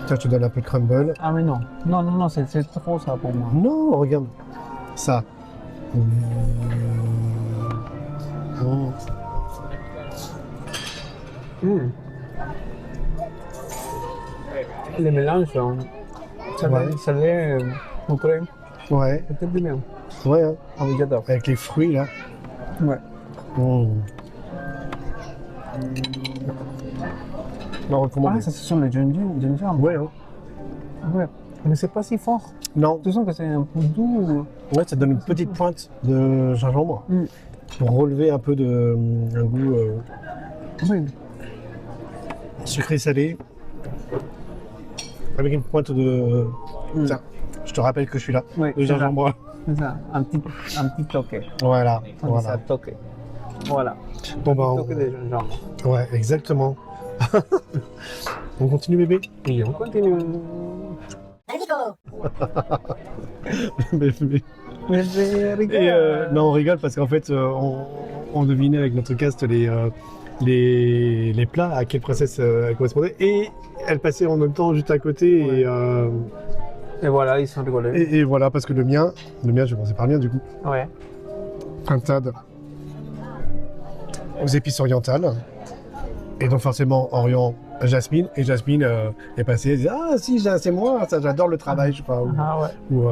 Speaker 1: Tiens, je te donne un peu de crumble.
Speaker 4: Ah, mais non. Non, c'est trop ça pour moi.
Speaker 1: Non, regarde. Ça.
Speaker 4: Les mélanges,
Speaker 1: Ouais.
Speaker 4: salé, sucré,
Speaker 1: Ouais,
Speaker 4: c'était bien.
Speaker 1: ouais, hein.
Speaker 4: Ah oui, j'adore.
Speaker 1: Avec les fruits, là.
Speaker 4: Ouais.
Speaker 1: Non, recommandé.
Speaker 4: Ah, ça, ce sont les gingembre.
Speaker 1: Ouais, hein.
Speaker 4: Ouais. Mais c'est pas si fort.
Speaker 1: Non,
Speaker 4: Tu sens que c'est un peu doux.
Speaker 1: ouais, ça donne une petite pointe de gingembre pour relever un peu un goût
Speaker 4: Oui.
Speaker 1: sucré-salé avec une pointe de... Tiens, je te rappelle que je suis là,
Speaker 4: Oui,
Speaker 1: de
Speaker 4: c'est ça.
Speaker 1: gingembre.
Speaker 4: C'est ça. Un petit toque.
Speaker 1: Voilà,
Speaker 4: On dit
Speaker 1: voilà.
Speaker 4: ça, toque. Voilà.
Speaker 1: Bon, bah,
Speaker 4: Toque de gingembre.
Speaker 1: ouais, exactement. On continue, bébé?
Speaker 4: Et on continue.
Speaker 1: Bébé.
Speaker 4: Mais je rigole.
Speaker 1: Et non, on rigole parce qu'en fait, on devinait avec notre cast les plats à quelle princesse elle correspondait. Et elle passait en même temps juste à côté.
Speaker 4: Ouais. Et voilà, ils sont rigolés.
Speaker 1: Et voilà, parce que le mien, je vais commencer par le mien du coup.
Speaker 4: Ouais.
Speaker 1: Pintade aux épices orientales. Et donc forcément, Orient, Jasmine. Et Jasmine est passée, elle dit ah si, c'est moi, ça j'adore le travail, je sais pas.
Speaker 4: Ah ouais.
Speaker 1: Ou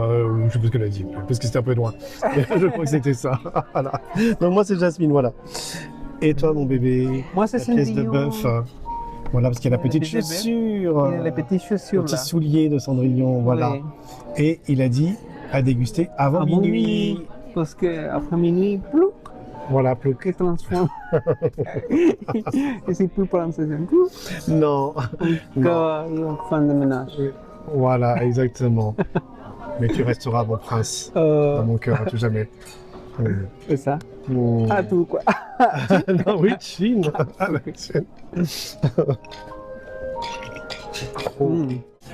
Speaker 1: je sais pas ce qu'elle a dit, parce que c'était un peu loin. Mais je crois que c'était ça. Voilà. Donc moi c'est Jasmine, voilà. Et toi mon bébé?
Speaker 4: Moi, c'est
Speaker 1: la pièce de
Speaker 4: Cendrillon.
Speaker 1: bœuf. Voilà, parce qu'il y a la petite
Speaker 4: petits bébés.
Speaker 1: chaussure.
Speaker 4: Il y a les petites
Speaker 1: Le
Speaker 4: chaussures
Speaker 1: petit
Speaker 4: là.
Speaker 1: soulier de Cendrillon, voilà.
Speaker 4: Oui.
Speaker 1: Et il a dit à déguster avant
Speaker 4: Avant
Speaker 1: minuit.
Speaker 4: minuit. Parce qu'après minuit, plouc,
Speaker 1: Voilà, plouc.
Speaker 4: qui transforme. Et c'est plus pour c'est un coup
Speaker 1: Non. Non.
Speaker 4: que fin de ménage.
Speaker 1: Voilà, exactement. Mais tu resteras mon prince
Speaker 4: Euh,
Speaker 1: dans mon cœur à tout jamais.
Speaker 4: c'est ça.
Speaker 1: Mm.
Speaker 4: Ah, tout quoi.
Speaker 1: Non, oui, Chine. Ah, la Chine.
Speaker 4: Mm.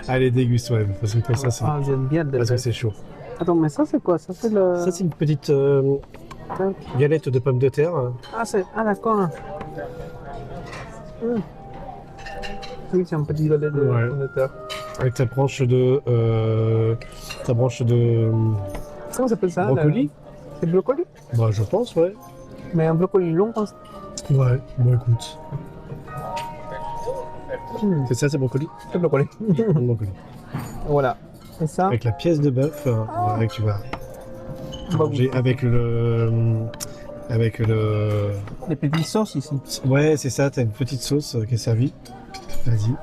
Speaker 1: Allez, déguste, ouais, parce que ça, c'est
Speaker 4: Ah, j'aime bien
Speaker 1: parce que c'est chaud.
Speaker 4: Attends, mais ça, c'est quoi? Ça, c'est le.
Speaker 1: Ça, c'est une petite galette de pommes de terre.
Speaker 4: Ah, c'est. Ah, d'accord. Mm. Oui, c'est un petit galet de
Speaker 1: Ouais.
Speaker 4: pommes de terre.
Speaker 1: Avec ta branche de.
Speaker 4: Comment ça s'appelle ça?
Speaker 1: Brocoli.
Speaker 4: C'est brocoli?
Speaker 1: Bah, je pense, ouais.
Speaker 4: Mais un brocoli long comme ça.
Speaker 1: Ouais, bon, écoute.
Speaker 4: Mm.
Speaker 1: C'est ça, c'est brocoli.
Speaker 4: C'est brocoli.
Speaker 1: Brocoli.
Speaker 4: Voilà. Et ça,
Speaker 1: Avec la pièce de bœuf, ouais, que tu vas
Speaker 4: on va
Speaker 1: manger avec le. Avec le.
Speaker 4: les petites sauces ici.
Speaker 1: Ouais, c'est ça, t'as une petite sauce qui est servie. Vas-y.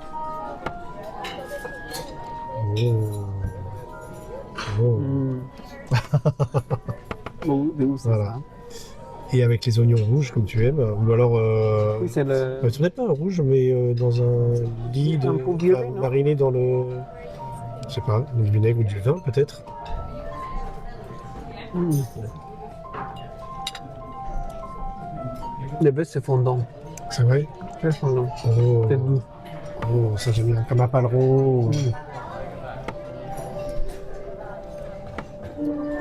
Speaker 1: Oh. Oh.
Speaker 4: Mm. Bon, de où c'est
Speaker 1: Voilà.
Speaker 4: ça?
Speaker 1: Et avec les oignons rouges, comme tu aimes. Ou alors.
Speaker 4: Oui, c'est le.
Speaker 1: C'est peut-être pas un rouge, mais dans un lit
Speaker 4: Un peu violet, non
Speaker 1: mariné dans le. Je sais pas, du vinaigre ou du vin, peut-être.
Speaker 4: Mm. Le bœuf, c'est fondant.
Speaker 1: C'est vrai.
Speaker 4: Très fondant.
Speaker 1: Oh,
Speaker 4: C'est doux.
Speaker 1: oh, ça j'aime bien. Comme un paleron.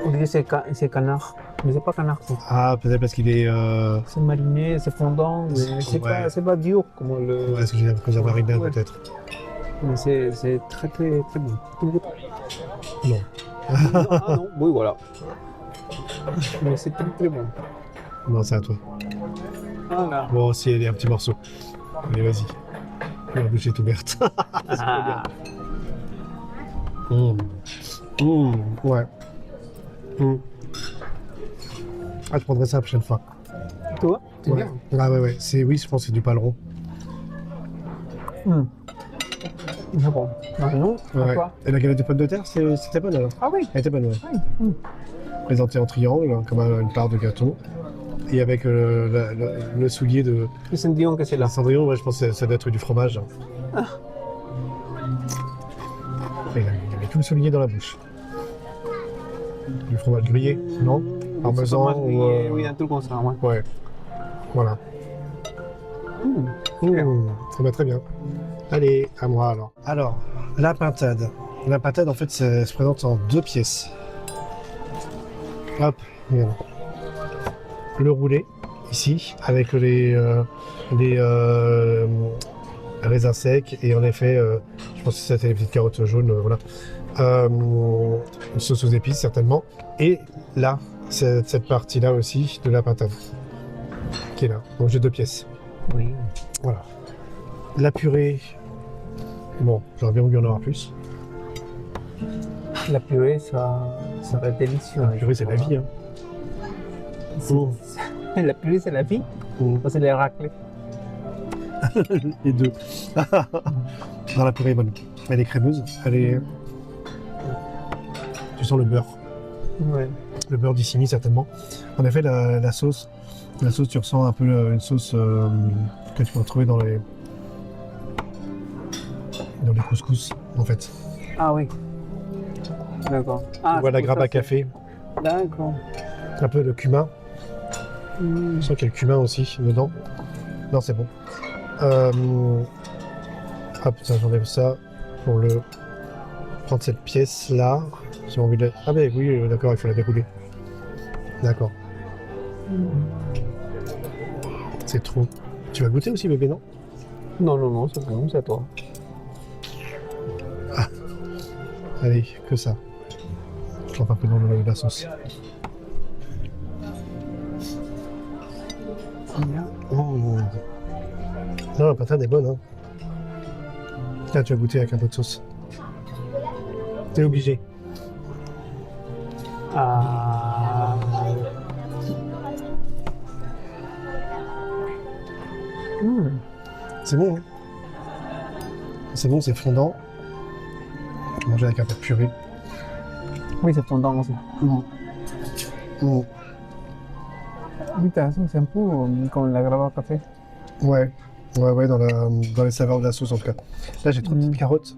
Speaker 4: On dirait que c'est canard. Mais c'est pas canard, ça.
Speaker 1: Ah, peut-être parce qu'il est.
Speaker 4: C'est mariné, c'est fondant, mais
Speaker 1: Ouais.
Speaker 4: c'est pas dur comme le.
Speaker 1: Ouais, est-ce que j'ai l'impression d'avoir marinade,
Speaker 4: Ouais.
Speaker 1: peut-être.
Speaker 4: Mais c'est très très très bon. Tout bon.
Speaker 1: Non.
Speaker 4: Non, ah non, oui voilà. Mais c'est très très bon.
Speaker 1: Non, c'est à toi.
Speaker 4: Voilà.
Speaker 1: Bon, si, allez, un petit morceau. Allez, vas-y. La bouche est ouverte.
Speaker 4: Ah.
Speaker 1: Ouais. Ah, je prendrai ça la prochaine fois.
Speaker 4: Toi, c'est
Speaker 1: Ouais.
Speaker 4: bien.
Speaker 1: Ah, ouais. Oui, je pense que c'est du paleron.
Speaker 4: C'est bon. Non,
Speaker 1: Ouais.
Speaker 4: quoi?
Speaker 1: Et la galette de pommes de terre, c'était bonne alors.
Speaker 4: Ah oui.
Speaker 1: Elle était bonne, ouais.
Speaker 4: Oui.
Speaker 1: Présentée en triangle, hein, comme une part de gâteau. Et avec le soulier de
Speaker 4: Le Cendrillon que c'est là.
Speaker 1: Cendrillon, ouais, je pense que ça doit être du fromage. Et il avait tout le soulier dans la bouche. Du fromage grillé, non? Parmesan
Speaker 4: C'est pas mal
Speaker 1: ou,
Speaker 4: grillé, oui, un truc comme ça, ouais.
Speaker 1: Ouais. Voilà. Ça va très bien. Allez, à moi alors. Alors, la pintade. La pintade, en fait, ça se présente en 2 pièces. Hop, regarde. Le roulé, ici, avec les raisins secs, et en effet, je pense que c'était les petites carottes jaunes, voilà. Une sauce aux épices, certainement. Et là, cette partie-là aussi, de la pintade, qui est là. Donc j'ai 2 pièces.
Speaker 4: Oui.
Speaker 1: Voilà. La purée, bon, j'aurais bien voulu en avoir plus.
Speaker 4: La purée, ça va être délicieux.
Speaker 1: La purée, c'est la vie, hein.
Speaker 4: La purée, c'est la vie. Ça, c'est les raclés.
Speaker 1: Les deux. Non, la purée est bonne. Elle est crémeuse. Elle est. Tu sens le beurre.
Speaker 4: Ouais.
Speaker 1: Le beurre d'Isigny, certainement. En effet, la sauce, tu ressens un peu une sauce que tu peux retrouver dans les couscous, en fait.
Speaker 4: Ah oui. D'accord. Ah,
Speaker 1: Tu vois la
Speaker 4: c'est pour
Speaker 1: grappe
Speaker 4: ça,
Speaker 1: à café,
Speaker 4: D'accord.
Speaker 1: un peu le cumin. Je sens qu'il y a le cumin aussi dedans. Non, c'est bon. Hop, ça, j'enlève ça pour prendre cette pièce-là. J'ai envie de... Ah ben oui, d'accord, il faut la dérouler. D'accord. C'est trop. Tu vas goûter aussi, bébé, non?
Speaker 4: Non, c'est bon, c'est à toi.
Speaker 1: Allez, que ça. Je trempe un peu dans la sauce. Oh. Non, la patate est bonne, hein. Là, tu vas goûter avec un peu de sauce. T'es obligé.
Speaker 4: Ah.
Speaker 1: C'est bon, hein. C'est bon, c'est fondant. Manger avec un peu de purée.
Speaker 4: Oui, c'est fondant aussi.
Speaker 1: Mm.
Speaker 4: Oui, t'as raison, c'est un peu comme la grappe à café.
Speaker 1: Ouais, dans les saveurs de la sauce en tout cas. Là, j'ai 3 petites carottes.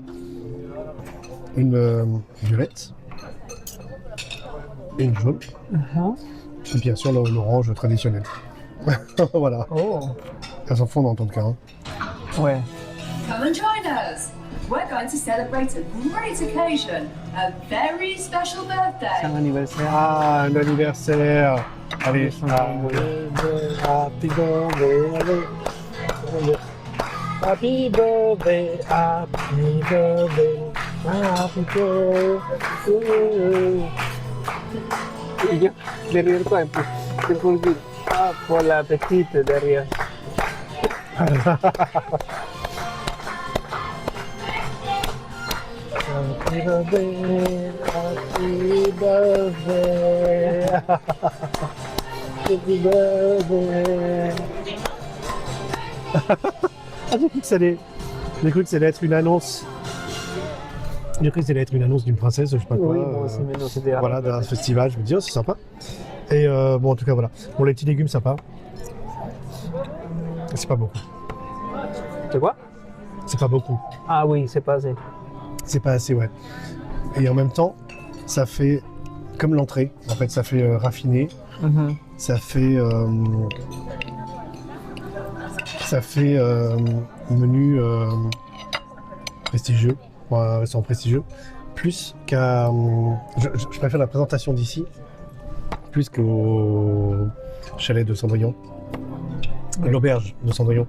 Speaker 1: Une violette et une jaune. Et bien sûr, l'orange traditionnel. Voilà.
Speaker 4: Oh.
Speaker 1: Elles sont fondantes en tout cas. Hein.
Speaker 4: Ouais.
Speaker 6: Come and join us. We're going to celebrate a great occasion, a very special
Speaker 4: C'est
Speaker 6: birthday.
Speaker 4: un anniversaire.
Speaker 1: Ah, un anniversaire. Allez, happy birthday, allez. Happy birthday, happy birthday, happy birthday.
Speaker 4: Y yo, derrière toi, c'est pour dire, ah, pour la petite derrière.
Speaker 1: Happy birthday, happy birthday, happy birthday. Ah, j'ai cru que ça allait être une annonce. J'ai cru que ça allait être une annonce d'une princesse, je sais pas quoi.
Speaker 4: Oui, moi aussi, mais non, c'était
Speaker 1: Voilà, d'un festival, je me dis, oh, c'est sympa. Et bon, en tout cas, voilà. Bon, les petits légumes, sympa. C'est pas beaucoup.
Speaker 4: C'est quoi?
Speaker 1: C'est pas beaucoup.
Speaker 4: Ah oui, c'est pas assez.
Speaker 1: C'est pas assez, ouais. Et en même temps, ça fait comme l'entrée. En fait, ça fait raffiné. Ça fait menu prestigieux, un restaurant prestigieux, plus qu'à. Je préfère la présentation d'ici, plus qu'au chalet de Cendrillon, l'auberge de Cendrillon.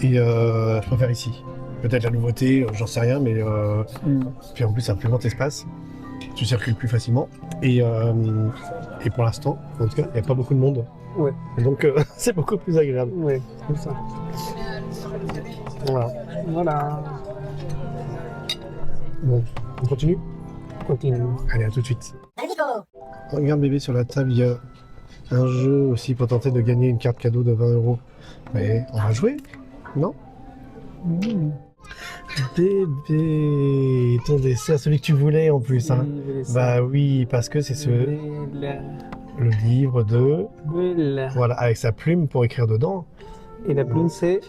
Speaker 1: Et je préfère ici. Peut-être la nouveauté, j'en sais rien, mais puis en plus, c'est un plus grand espace. Tu circules plus facilement. Et pour l'instant, en tout cas, il n'y a pas beaucoup de monde.
Speaker 4: Ouais.
Speaker 1: Et donc, c'est beaucoup plus agréable.
Speaker 4: Oui, comme ça.
Speaker 1: Voilà.
Speaker 4: Voilà.
Speaker 1: Bon, on continue?
Speaker 4: Continue.
Speaker 1: Allez, à tout de suite. Regarde bébé, sur la table, il y a un jeu aussi pour tenter de gagner une carte cadeau de 20 €. Mais on va jouer? Non? Bébé, ton dessert, celui que tu voulais en plus. Hein. Bah oui, parce que c'est le livre de... Voilà, avec sa plume pour écrire dedans.
Speaker 4: Et la plume, c'est...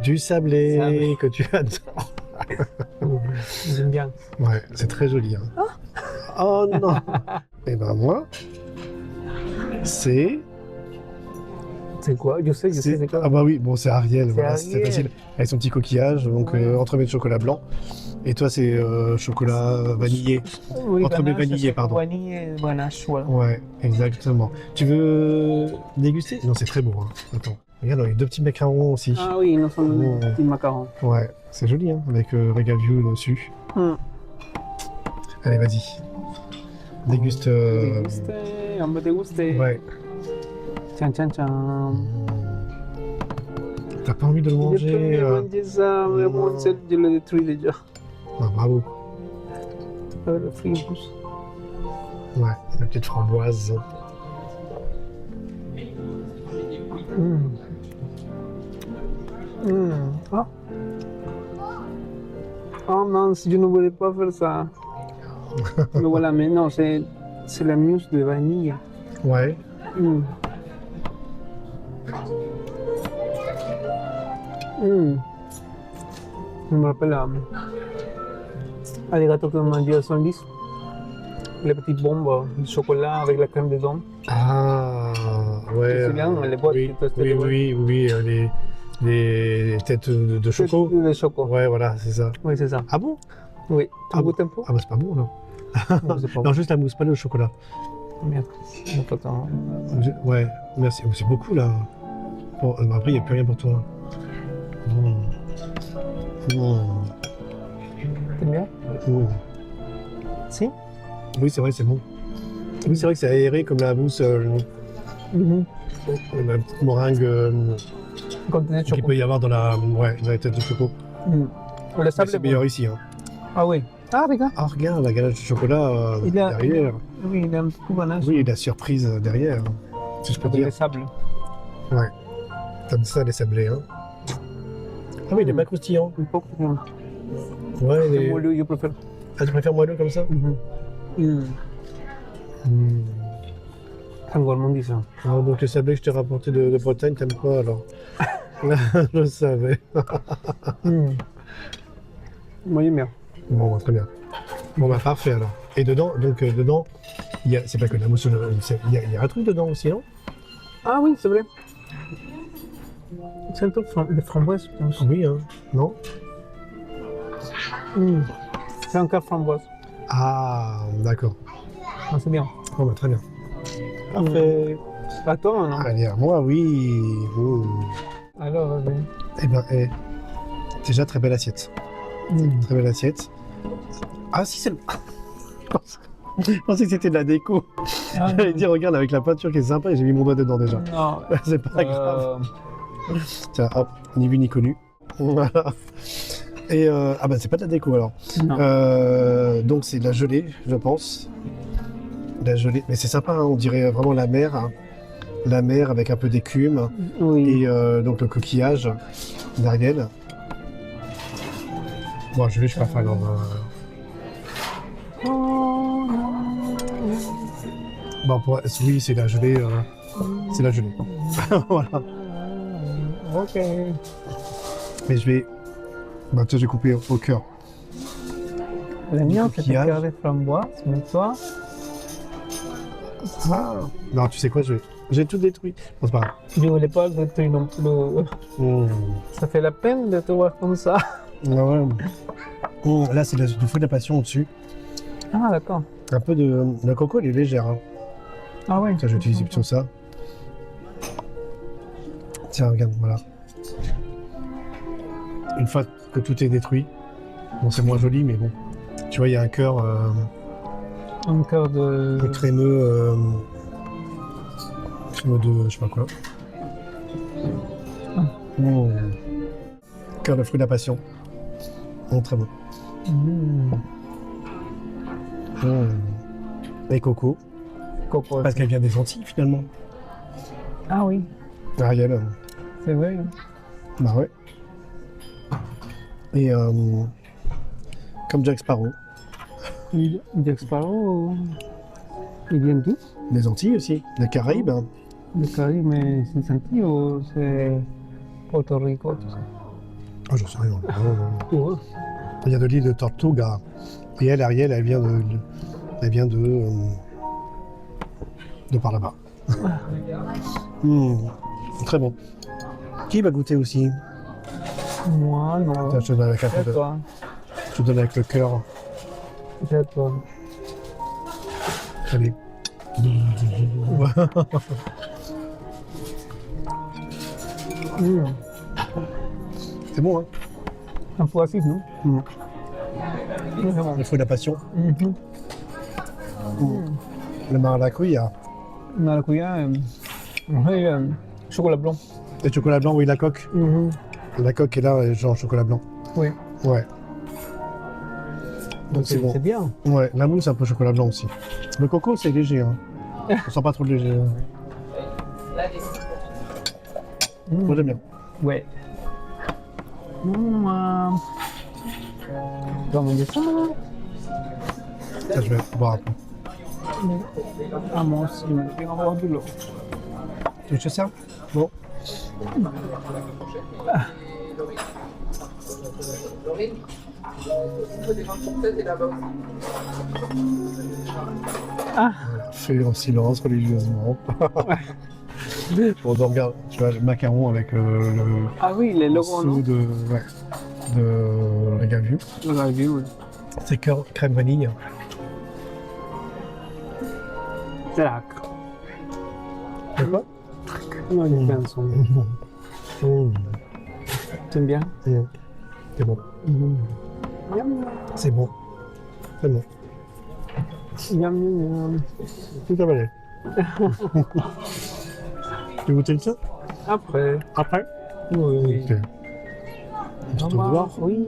Speaker 1: Du sablé
Speaker 4: Sablé.
Speaker 1: que tu adores.
Speaker 4: J'aime bien.
Speaker 1: Ouais, c'est très joli. Hein. Oh non. Et ben moi, c'est...
Speaker 4: C'est quoi? Je sais c'est quoi.
Speaker 1: Ah bah oui, bon c'est Ariel, voilà,
Speaker 4: Ariel.
Speaker 1: c'était facile. Avec son petit coquillage, donc entremets de chocolat blanc. Et toi c'est chocolat vanillé.
Speaker 4: Oui,
Speaker 1: Entremets
Speaker 4: ganache,
Speaker 1: vanillé, pardon.
Speaker 4: Vanille et ganache, voilà.
Speaker 1: Ouais, exactement. Tu veux déguster? Non, c'est très beau. Hein. Attends, regarde, les deux petits macarons aussi.
Speaker 4: Ah oui, nous sommes
Speaker 1: Oh.
Speaker 4: des petits macarons.
Speaker 1: Ouais, c'est joli, hein, avec Regaview dessus. Allez, vas-y. Déguste.
Speaker 4: Déguster, on va déguster.
Speaker 1: Ouais.
Speaker 4: Tiens, tiens, tiens.
Speaker 1: T'as pas envie de le
Speaker 4: Je
Speaker 1: manger
Speaker 4: peux manger ça, mais bon, je le détruis déjà.
Speaker 1: Ah, bravo.
Speaker 4: Le fruit pousse.
Speaker 1: Ouais, la petite framboise.
Speaker 4: Ah. Oh mince, je ne voulais pas faire ça. Mais voilà, mais non, c'est la mousse de vanille.
Speaker 1: Ouais.
Speaker 4: Je me rappelle les gâteaux que mangeait à son lit. Les petites bombes de chocolat avec la crème dedans.
Speaker 1: Ah, ouais.
Speaker 4: Tu te souviens, les boîtes
Speaker 1: oui,
Speaker 4: qui testaient
Speaker 1: oui,
Speaker 4: les boîtes.
Speaker 1: oui, les têtes de choco.
Speaker 4: De choco.
Speaker 1: Ouais, voilà, c'est ça.
Speaker 4: Oui, c'est ça.
Speaker 1: Ah bon?
Speaker 4: Oui. Tu
Speaker 1: Ah
Speaker 4: goûtes un peu?
Speaker 1: Ah bah c'est pas bon, non.
Speaker 4: Non, c'est pas
Speaker 1: Non, juste la mousse, pas le chocolat.
Speaker 4: Merde. Attends.
Speaker 1: Ouais, merci. Oh, c'est beaucoup, là. Bon, après, il n'y a plus rien pour toi.
Speaker 4: T'aimes bien? Si?
Speaker 1: Oui, c'est vrai, c'est bon. Oui, c'est vrai que c'est aéré comme la mousse, la petite meringue
Speaker 4: Comme tu dis,
Speaker 1: qu'il peut y avoir dans la tête de choco.
Speaker 4: Le
Speaker 1: Mais
Speaker 4: sable
Speaker 1: c'est
Speaker 4: est
Speaker 1: meilleur
Speaker 4: bon.
Speaker 1: ici. Hein.
Speaker 4: Ah oui. Ah, regarde.
Speaker 1: Ah, regarde, la ganache de chocolat
Speaker 4: Il a-
Speaker 1: derrière.
Speaker 4: Oui, il a un petit coup ganache.
Speaker 1: Oui, et la surprise derrière, si je peux
Speaker 4: Avec
Speaker 1: dire.
Speaker 4: le sable.
Speaker 1: Ouais. Comme ça, les sablés. Hein. Ah oui, il est pas croustillant.
Speaker 4: Un peu comme
Speaker 1: Ouais, il
Speaker 4: le
Speaker 1: est...
Speaker 4: moelleux, je préfère.
Speaker 1: Ah, tu préfères moelleux comme ça?
Speaker 4: C'est gourmandisant.
Speaker 1: Ah, donc les sablés que je t'ai rapportés de Bretagne, t'aimes pas alors? Je le savais.
Speaker 4: Moi, j'aime bien.
Speaker 1: Bon, bah, très bien. Bon, bah parfait alors. Et dedans, C'est pas que de la mousse, il y a un truc dedans aussi, non?
Speaker 4: Ah oui, c'est vrai. C'est un truc de framboise, je pense.
Speaker 1: Oui, hein. Non?
Speaker 4: C'est encore framboise.
Speaker 1: Ah, d'accord.
Speaker 4: Ah, c'est bien.
Speaker 1: Oh, bah, très bien.
Speaker 4: Parfait. À toi, non?
Speaker 1: Allez, à moi, oui. Oh.
Speaker 4: Alors, vas-y.
Speaker 1: Eh ben, déjà, très belle assiette. Très belle assiette. Ah, si, c'est le... Je pensais que c'était de la déco.
Speaker 4: Ah,
Speaker 1: J'allais dire, regarde, avec la peinture qui est sympa, et j'ai mis mon doigt dedans déjà.
Speaker 4: non.
Speaker 1: C'est pas grave. Tiens, hop, ni vu ni connu. Voilà. Et ah bah c'est pas de la déco alors.
Speaker 4: Non.
Speaker 1: Donc c'est de la gelée, je pense. De la gelée, mais c'est sympa, hein, on dirait vraiment la mer. Hein. La mer avec un peu d'écume.
Speaker 4: Oui.
Speaker 1: Et donc le coquillage d'Ariel. Bon, gelée, je suis pas fan. Hein. Bon, oui, c'est la gelée. C'est la gelée. Voilà.
Speaker 4: Ok.
Speaker 1: Mais je vais. Bah, toi, j'ai coupé au cœur.
Speaker 4: Le mien, c'est
Speaker 1: coquillage.
Speaker 4: un cœur de framboise, mais toi,
Speaker 1: Non, tu sais quoi, j'ai tout détruit. Bon, c'est pas grave.
Speaker 4: je voulais pas le truc non plus. Ça fait la peine de te voir comme ça.
Speaker 1: Ah ouais. Là, c'est du fruit de la passion au-dessus.
Speaker 4: Ah, d'accord.
Speaker 1: Un peu de. La coco, elle est légère. Hein.
Speaker 4: Ah ouais.
Speaker 1: Ça, j'ai utilisé plutôt ça. Tiens, regarde, voilà. Une fois que tout est détruit, bon, c'est moins joli, mais bon. Tu vois, il y a un cœur
Speaker 4: Un cœur de...
Speaker 1: crémeux. Crémeux de. Je sais pas quoi. Cœur de fruit de la passion. Très bon. Et coco.
Speaker 4: Coco.
Speaker 1: Parce qu'elle vient des Antilles, finalement.
Speaker 4: Ah oui,
Speaker 1: Ariel.
Speaker 4: c'est vrai.
Speaker 1: Bah ouais. Et comme Jack Sparrow,
Speaker 4: Jack Sparrow, il vient d'où?
Speaker 1: les Antilles aussi, les Caraïbes. Hein.
Speaker 4: Le Caribe, mais c'est senti ou c'est Porto Rico, tout ça?
Speaker 1: Oh, j'en sais rien.
Speaker 4: Ouais.
Speaker 1: Il y a de l'île de Tortuga. Et elle, Ariel, elle vient de par là-bas. Très bon. Qui va goûter aussi?
Speaker 4: Moi, non.
Speaker 1: Tiens, je te donne avec un
Speaker 4: C'est
Speaker 1: peu de...
Speaker 4: toi.
Speaker 1: Je te donne avec le cœur.
Speaker 4: C'est toi.
Speaker 1: Allez. C'est bon, hein?
Speaker 4: Un peu acide, non? Vraiment.
Speaker 1: Le fruit de la passion. Le maracuyá.
Speaker 4: Maracuja, oui, chocolat blanc.
Speaker 1: Et chocolat blanc, oui, la coque. La coque est là, genre chocolat blanc.
Speaker 4: Oui.
Speaker 1: Ouais. Donc c'est bon.
Speaker 4: C'est bien.
Speaker 1: Ouais, la mousse, un peu chocolat blanc aussi. Le coco, c'est léger. Hein. On sent pas trop léger. Moi, j'aime bien.
Speaker 4: Ouais. Dans mon dessin.
Speaker 1: Ça, je vais boire un peu.
Speaker 4: Ah, moi aussi, je vais en boire de l'eau.
Speaker 1: Tu veux que je te serve? Bon. Fait en silence religieusement. Bon, donc regarde, tu vois, le macaron avec le
Speaker 4: Ah oui, les logos, non?
Speaker 1: sous de la gavure.
Speaker 4: Le ravi, oui.
Speaker 1: C'est crème vanille.
Speaker 4: Tac.
Speaker 1: C'est quoi?
Speaker 4: Non, il est ensemble. T'aimes bien?
Speaker 1: C'est bon. C'est bon. C'est bon.
Speaker 4: Miam, miam, miam.
Speaker 1: Tout avalé. Tu veux goûter le tien?
Speaker 4: Après.
Speaker 1: Après?
Speaker 4: Oui.
Speaker 1: Ok. On se retrouve voir.
Speaker 4: Oui.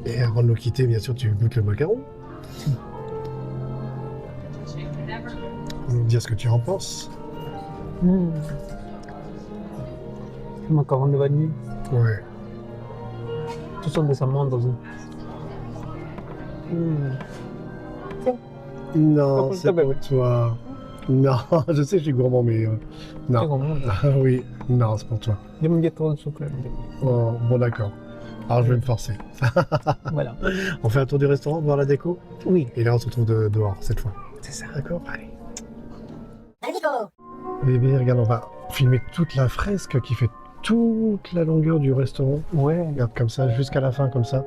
Speaker 1: Et avant de nous quitter, bien sûr, tu goûtes le macaron. Nous dire ce que tu en penses.
Speaker 4: Macaron de vanille.
Speaker 1: Ouais.
Speaker 4: Ce sont des amandes aussi.
Speaker 1: Non,
Speaker 4: Pas
Speaker 1: c'est
Speaker 4: pour le
Speaker 1: pour toi. Non, je sais que je suis gourmand, mais
Speaker 4: C'est
Speaker 1: non.
Speaker 4: gourmand.
Speaker 1: Ah oui, non, c'est pour toi.
Speaker 4: J'aime bien trop le chocolat.
Speaker 1: Oh, bon, d'accord. Alors je vais me forcer.
Speaker 4: Voilà.
Speaker 1: On fait un tour du restaurant, voir la déco.
Speaker 4: Oui,
Speaker 1: Et là on se retrouve dehors cette fois.
Speaker 4: c'est ça.
Speaker 1: D'accord, allez. Bébé, regarde, on va filmer toute la fresque qui fait toute la longueur du restaurant.
Speaker 4: Ouais,
Speaker 1: Regarde comme ça, jusqu'à la fin comme ça.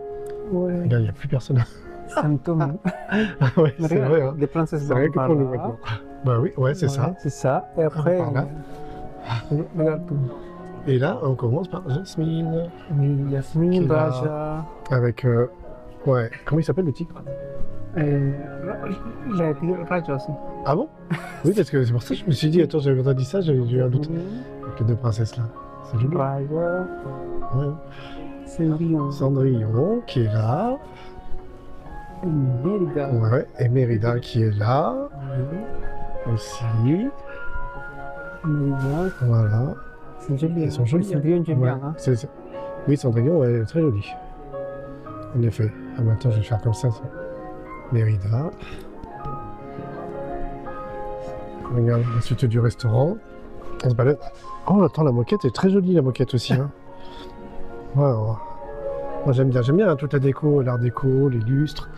Speaker 4: ouais.
Speaker 1: Et là, il n'y a plus personne.
Speaker 4: Ça me tombe.
Speaker 1: Ah ouais, c'est vrai. Hein.
Speaker 4: Des princesses
Speaker 1: C'est rien que
Speaker 4: par
Speaker 1: pour nous
Speaker 4: là.
Speaker 1: maintenant. Bah oui, ouais, c'est ça.
Speaker 4: C'est ça. Et après,
Speaker 1: Par là.
Speaker 4: regarde tout.
Speaker 1: Et là, on commence par Jasmine. Qui
Speaker 4: Yasmine,
Speaker 1: est là.
Speaker 4: Raja,
Speaker 1: Avec. Ouais, comment il s'appelle le tigre?
Speaker 4: Raja aussi.
Speaker 1: Ah bon? Oui, parce que c'est pour ça que je me suis dit, attends, j'avais entendu ça, j'avais eu un doute. Avec les deux princesses là. C'est joli.
Speaker 4: Raja,
Speaker 1: Ouais.
Speaker 4: Cendrillon,
Speaker 1: Cendrillon qui est là.
Speaker 4: Mérida.
Speaker 1: Ouais, et Mérida qui est là. Aussi.
Speaker 4: Mérida,
Speaker 1: Voilà.
Speaker 4: c'est joli.
Speaker 1: Ils sont jolis.
Speaker 4: Cendrillon, j'aime
Speaker 1: Ouais,
Speaker 4: bien. Hein.
Speaker 1: Oui, Cendrillon, ouais, elle est très jolie. En effet. Ah, maintenant, je vais faire comme ça. Mérida. Regarde, la suite du restaurant. On se balade. Oh, attends, la moquette est très jolie, la moquette aussi. Hein. Wow. Moi, j'aime bien hein, toute la déco, l'art déco, les lustres,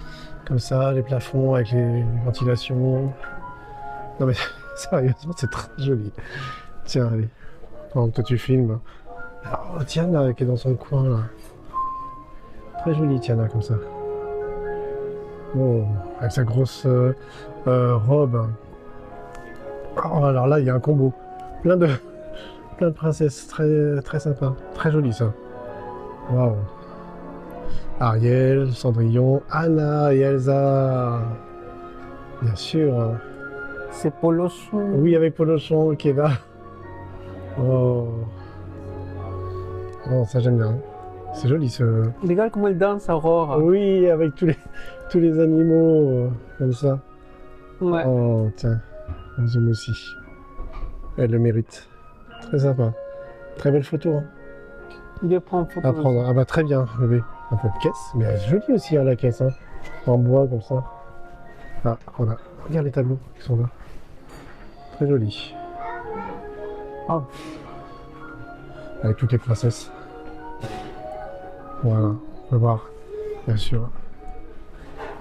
Speaker 1: comme ça, les plafonds avec les ventilations. Non, mais sérieusement, c'est très joli. Tiens, allez. Pendant que toi, tu filmes. Oh, Tiana qui est dans son coin, là. Très jolie, Tiana, comme ça. Oh, avec sa grosse robe. Oh, alors là, il y a un combo. Plein de princesses. Très, très sympa. Très joli, ça. Waouh. Ariel, Cendrillon, Anna et Elsa. Bien sûr.
Speaker 4: C'est Polochon.
Speaker 1: Oui, avec Polochon qui est là. Oh. Oh, ça j'aime bien. C'est joli ce.
Speaker 4: Regarde comment elle danse, Aurore.
Speaker 1: Oui, avec tous les animaux comme ça.
Speaker 4: Ouais.
Speaker 1: Oh, tiens. J'aime aussi. Elle le mérite. Très sympa. Très belle photo. Hein.
Speaker 4: Il vais prendre photo.
Speaker 1: À prendre. Ah bah très bien, bébé. Un peu de caisse. Mais elle est jolie aussi, hein, la caisse. Hein. En bois comme ça. Ah, voilà. Regarde les tableaux qui sont là. Très joli.
Speaker 4: Oh.
Speaker 1: Avec toutes les princesses. Voilà, on peut voir, bien sûr.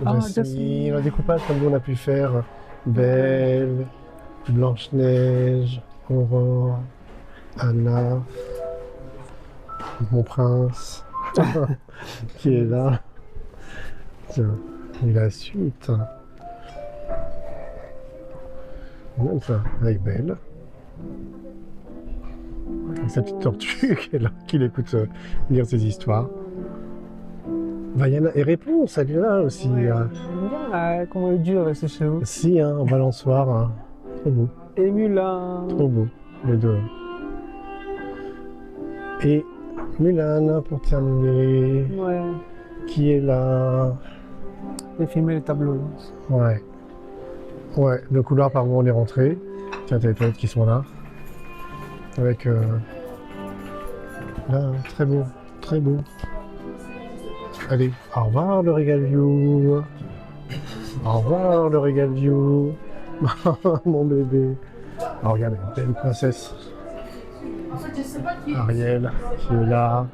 Speaker 1: Jasmine, un découpage comme nous on a pu faire. Belle, Blanche-Neige, Aurore, Anna, mon prince, qui est là. Tiens, et la suite. Même ça, avec Belle. Avec sa petite tortue qui est là, qui l'écoute lire ses histoires. Vaiana et réponse, elle est là aussi.
Speaker 4: J'aime bien comment elle joue avec ses cheveux.
Speaker 1: Si, hein, en balançoire. Hein. Trop beau,
Speaker 4: Et Mulan.
Speaker 1: trop beau, les deux. Et Mulan, pour terminer,
Speaker 4: Ouais.
Speaker 1: qui est là.
Speaker 4: J'ai filmé le tableau.
Speaker 1: Ouais. Ouais, le couloir par où on est rentré. Tiens, t'as les toilettes qui sont là. Avec... Là, très beau, très beau. Allez, au revoir le Regal View. Au revoir le Regal View. Mon bébé. Oh, regarde, une belle princesse. Ariel, qui est là.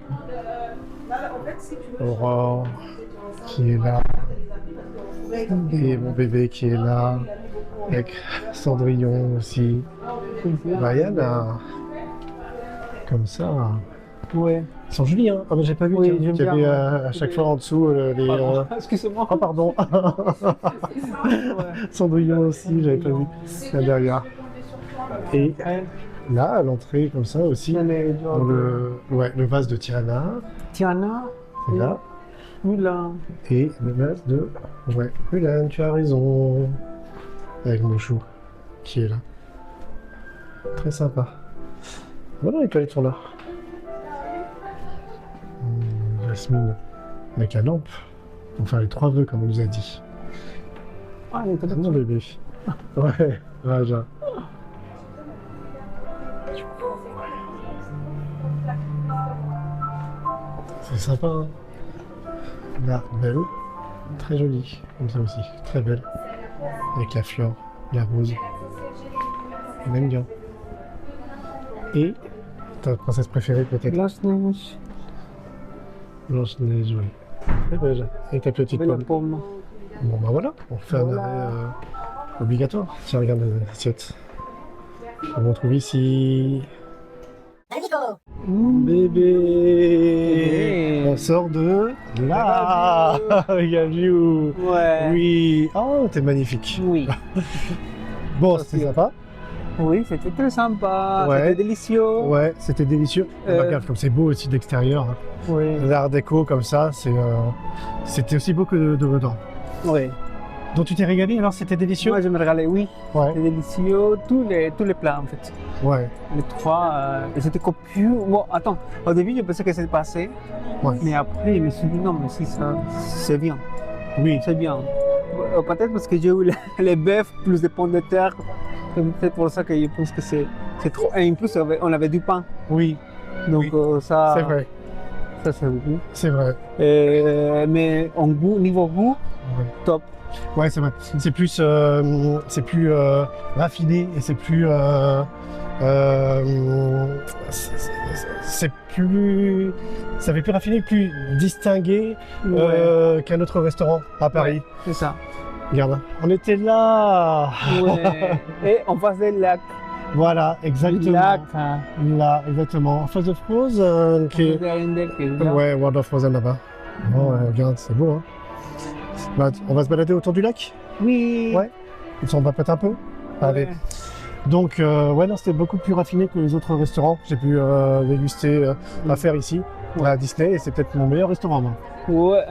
Speaker 1: Aurore, qui est là. Et mon bébé qui est là. Avec Cendrillon aussi. Vaiana. Comme ça.
Speaker 4: Ouais.
Speaker 1: Ils sont jolis, hein? Ah, mais j'ai pas vu.
Speaker 4: Oui,
Speaker 1: tiens.
Speaker 4: j'aime
Speaker 1: Il y avait
Speaker 4: bien.
Speaker 1: à chaque fois en dessous les.
Speaker 4: Excusez-moi.
Speaker 1: Oh, pardon. Cendrillon aussi, j'avais pas vu. Là derrière. Et là, à l'entrée, comme ça aussi, dans le vase de Tiana.
Speaker 4: Tiana.
Speaker 1: C'est là.
Speaker 4: Mulan.
Speaker 1: Et le vase de. Ouais, Mulan, tu as raison. Avec Mouchou, qui est là. Très sympa. Voilà, les toilettes sont là. Jasmine, avec la lampe, pour faire les 3 vœux, comme on nous a dit.
Speaker 4: Ah, elle est
Speaker 1: Ah, mon bébé. Ouais, Raja. C'est sympa, hein. Là, belle. Très jolie, comme ça aussi. Très belle. Avec la fleur, la rose. On aime bien. Et ta princesse préférée peut-être?
Speaker 4: Blanche-Neige.
Speaker 1: Blanche-Neige, oui. Très belle. Avec ta petite
Speaker 4: Belle
Speaker 1: pomme.
Speaker 4: pomme.
Speaker 1: Bon, bah voilà, on fait un
Speaker 4: Voilà.
Speaker 1: arrêt obligatoire. Tiens, regarde l'assiette. On retrouve ici. Bébé. On sort de là. Regarde-you.
Speaker 4: Ouais.
Speaker 1: Oui. Oh, t'es magnifique.
Speaker 4: Oui.
Speaker 1: Bon, c'était sympa.
Speaker 4: Oui, c'était très sympa.
Speaker 1: Ouais.
Speaker 4: C'était délicieux.
Speaker 1: Ouais, c'était délicieux. Regarde comme c'est beau aussi de l'extérieur. Hein.
Speaker 4: Oui.
Speaker 1: L'art déco comme ça, c'était aussi beau que de dedans.
Speaker 4: Oui.
Speaker 1: Donc tu t'es régalé alors, c'était délicieux?
Speaker 4: Moi, je me régalais, oui.
Speaker 1: Ouais,
Speaker 4: C'était délicieux. Tous les plats, en fait.
Speaker 1: ouais,
Speaker 4: Les trois. Et c'était copieux. Bon, attends. Au début, je pensais que c'était passé.
Speaker 1: ouais.
Speaker 4: Mais après, je me suis dit, non, mais si ça, c'est bien.
Speaker 1: Oui,
Speaker 4: C'est bien. Peut-être parce que j'ai eu les bœufs plus des pommes de terre. C'est peut-être pour ça que je pense que c'est trop. Et en plus, on avait du pain.
Speaker 1: oui,
Speaker 4: Donc,
Speaker 1: Oui.
Speaker 4: ça.
Speaker 1: c'est vrai,
Speaker 4: Ça, c'est beaucoup.
Speaker 1: c'est vrai.
Speaker 4: Mais en goût, niveau goût,
Speaker 1: Ouais.
Speaker 4: top.
Speaker 1: Ouais, c'est vrai. C'est plus raffiné et c'est plus. C'est plus. Ça fait plus raffiné, plus distingué qu'un autre restaurant à Paris.
Speaker 4: C'est ça.
Speaker 1: Regarde, on était là.
Speaker 4: Ouais. Et en face des lacs.
Speaker 1: Voilà, exactement.
Speaker 4: Lac. Hein.
Speaker 1: Là, exactement. En face de Frozen, qui est. Ouais, World of Frozen là-bas. Oh, regarde, c'est beau, hein. Bah, on va se balader autour du lac?
Speaker 4: Oui.
Speaker 1: Ouais. Comme ça, on va peut-être un peu. Allez.
Speaker 4: Ouais.
Speaker 1: Donc, ouais, non, c'était beaucoup plus raffiné que les autres restaurants que j'ai pu déguster à faire ici, à Disney, et c'est peut-être mon meilleur restaurant, moi.
Speaker 4: Ouais,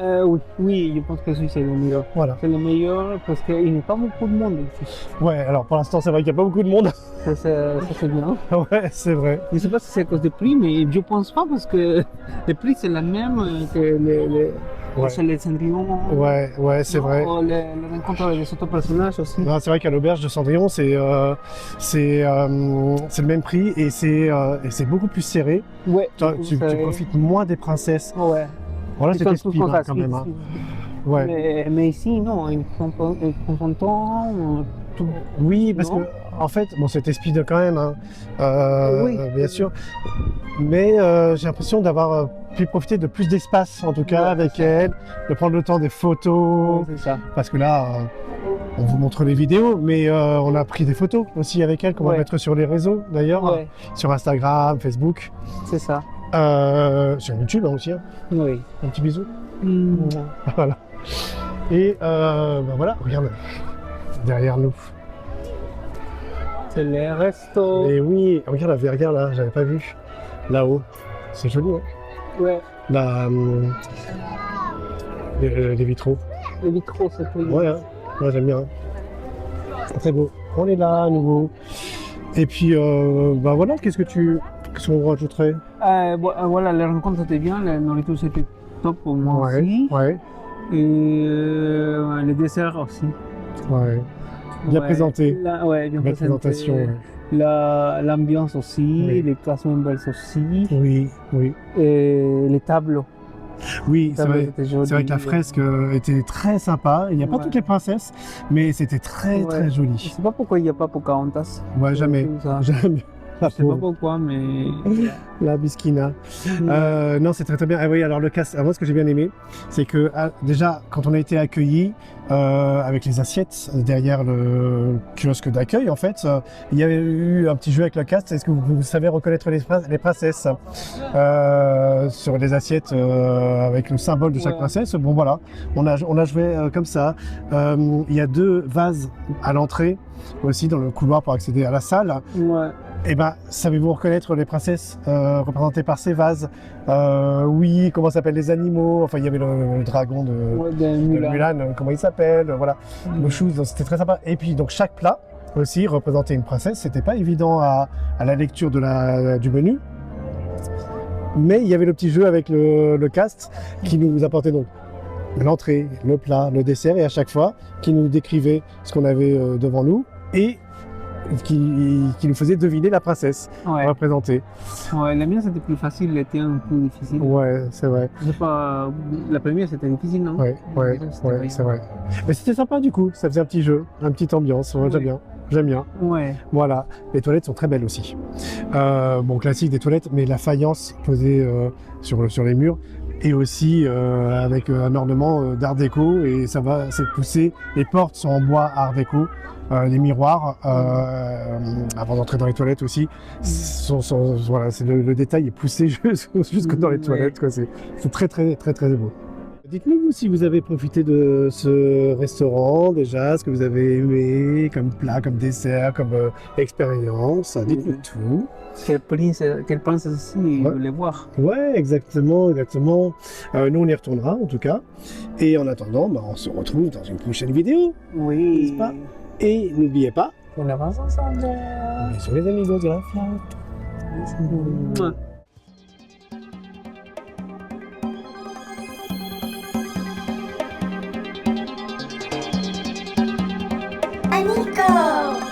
Speaker 4: oui, je pense que oui, c'est le meilleur.
Speaker 1: Voilà.
Speaker 4: C'est le meilleur parce qu'il n'y a pas beaucoup de monde ici.
Speaker 1: Ouais, alors pour l'instant, c'est vrai qu'il n'y a pas beaucoup de monde.
Speaker 4: Ça, c'est bien.
Speaker 1: Ouais, c'est vrai.
Speaker 4: Je ne sais pas si c'est à cause du prix, mais je ne pense pas parce que le prix c'est le même que
Speaker 1: Ouais.
Speaker 4: c'est les Cendrillon.
Speaker 1: Ouais, c'est vrai.
Speaker 4: Ou les rencontres avec les autres personnages aussi.
Speaker 1: Non, c'est vrai qu'à l'auberge de Cendrillon, c'est le même prix et c'est beaucoup plus serré.
Speaker 4: Ouais.
Speaker 1: Tu profites moins des princesses.
Speaker 4: Ouais.
Speaker 1: Voilà,
Speaker 4: Ils
Speaker 1: c'était
Speaker 4: sont tous
Speaker 1: speed
Speaker 4: comme ça,
Speaker 1: quand même. Hein.
Speaker 4: speed.
Speaker 1: Ouais.
Speaker 4: Mais ici, non, ils sont contents. Tout.
Speaker 1: Oui, parce
Speaker 4: Non.
Speaker 1: que en fait, bon, c'était speed quand même, hein,
Speaker 4: Oui.
Speaker 1: bien sûr. Mais j'ai l'impression d'avoir pu profiter de plus d'espace, en tout cas,
Speaker 4: Ouais,
Speaker 1: avec
Speaker 4: c'est ça.
Speaker 1: elle, de prendre le temps des photos.
Speaker 4: C'est ça.
Speaker 1: Parce que là, on vous montre les vidéos, mais on a pris des photos aussi avec elle qu'on va
Speaker 4: Ouais.
Speaker 1: mettre sur les réseaux, d'ailleurs,
Speaker 4: Ouais,
Speaker 1: sur Instagram, Facebook,
Speaker 4: c'est ça.
Speaker 1: sur YouTube hein, aussi. Hein.
Speaker 4: Oui.
Speaker 1: Un petit bisou.
Speaker 4: Hmm.
Speaker 1: Voilà. Et voilà, regarde, derrière nous.
Speaker 4: C'est les restos.
Speaker 1: Et oui, regarde la verrière là, j'avais pas vu. Là-haut. C'est joli, hein.
Speaker 4: Ouais,
Speaker 1: Les vitraux.
Speaker 4: les vitraux, c'est joli.
Speaker 1: Ouais, hein. Moi j'aime bien. Hein. Très beau. On est là à nouveau. Et puis, bah voilà, qu'est-ce qu'on rajouterait?
Speaker 4: Voilà, les rencontres c'était bien, la nourriture c'était top pour moi aussi.
Speaker 1: Ouais,
Speaker 4: Et les desserts aussi.
Speaker 1: ouais. Bien
Speaker 4: Ouais,
Speaker 1: présenté.
Speaker 4: Ouais, bien
Speaker 1: Belle
Speaker 4: présenté.
Speaker 1: présentation. Ouais.
Speaker 4: L'ambiance aussi,
Speaker 1: Oui.
Speaker 4: les classes members aussi,
Speaker 1: Oui, oui.
Speaker 4: et les tableaux.
Speaker 1: Oui, c'est vrai.
Speaker 4: C'était joli.
Speaker 1: C'est vrai que la fresque était très sympa. Il n'y a pas
Speaker 4: Ouais.
Speaker 1: toutes les princesses, mais c'était très
Speaker 4: Ouais.
Speaker 1: très
Speaker 4: Je
Speaker 1: joli.
Speaker 4: sais pas pourquoi il n'y a pas Pocahontas.
Speaker 1: Ouais, jamais.
Speaker 4: Tout ça.
Speaker 1: Jamais.
Speaker 4: Je sais pas pourquoi, mais.
Speaker 1: La Biskina. Non, c'est très très bien. Et oui, alors le cast, moi ce que j'ai bien aimé, c'est que déjà quand on a été accueillis avec les assiettes derrière le kiosque d'accueil, en fait, il y avait eu un petit jeu avec le cast. Est-ce que vous savez reconnaître les princesses sur les assiettes avec le symbole de chaque
Speaker 4: Ouais.
Speaker 1: princesse? Bon voilà, on a joué comme ça. Il y a 2 vases à l'entrée aussi dans le couloir pour accéder à la salle.
Speaker 4: Ouais.
Speaker 1: Eh ben, savez-vous reconnaître les princesses représentées par ces vases? Oui, comment s'appellent les animaux? Enfin, il y avait le dragon de
Speaker 4: Ouais, de Mulan.
Speaker 1: Mulan, comment il s'appelle? Voilà, le chou, donc c'était très sympa. Et puis, donc, chaque plat aussi représentait une princesse. C'était pas évident à la lecture du menu. Mais il y avait le petit jeu avec le cast qui nous apportait donc l'entrée, le plat, le dessert, et à chaque fois, qui nous décrivait ce qu'on avait devant nous et qui nous faisait deviner la princesse
Speaker 4: Ouais.
Speaker 1: représentée.
Speaker 4: Ouais, la mienne c'était plus facile, l'été un peu difficile.
Speaker 1: Ouais, c'est vrai.
Speaker 4: Je sais pas, la première c'était difficile, non?
Speaker 1: Ouais,
Speaker 4: C'était
Speaker 1: c'est vrai. Mais c'était sympa du coup, ça faisait un petit jeu, une petite ambiance, ouais,
Speaker 4: Oui.
Speaker 1: j'aime bien.
Speaker 4: Ouais.
Speaker 1: Voilà, les toilettes sont très belles aussi. Bon, classique des toilettes, mais la faïence posée sur les murs, et aussi avec un ornement d'art déco, et ça va, c'est poussé. Les portes sont en bois art déco, les miroirs, avant d'entrer dans les toilettes aussi, voilà, le détail est poussé jusque dans les toilettes, quoi. C'est très très très très beau. Dites-nous vous si vous avez profité de ce restaurant déjà, ce que vous avez aimé comme plat, comme dessert, comme expérience. Dites-nous tout.
Speaker 4: Quelle princesse aussi, il
Speaker 1: Ouais.
Speaker 4: voulait voir.
Speaker 1: Ouais, exactement, exactement. Nous, on y retournera en tout cas. Et en attendant, on se retrouve dans une prochaine vidéo,
Speaker 4: Oui.
Speaker 1: n'est-ce pas? Et n'oubliez pas,
Speaker 4: On avance ensemble.
Speaker 1: bisous les amigos, gracias.
Speaker 4: Mouah.
Speaker 5: Nico!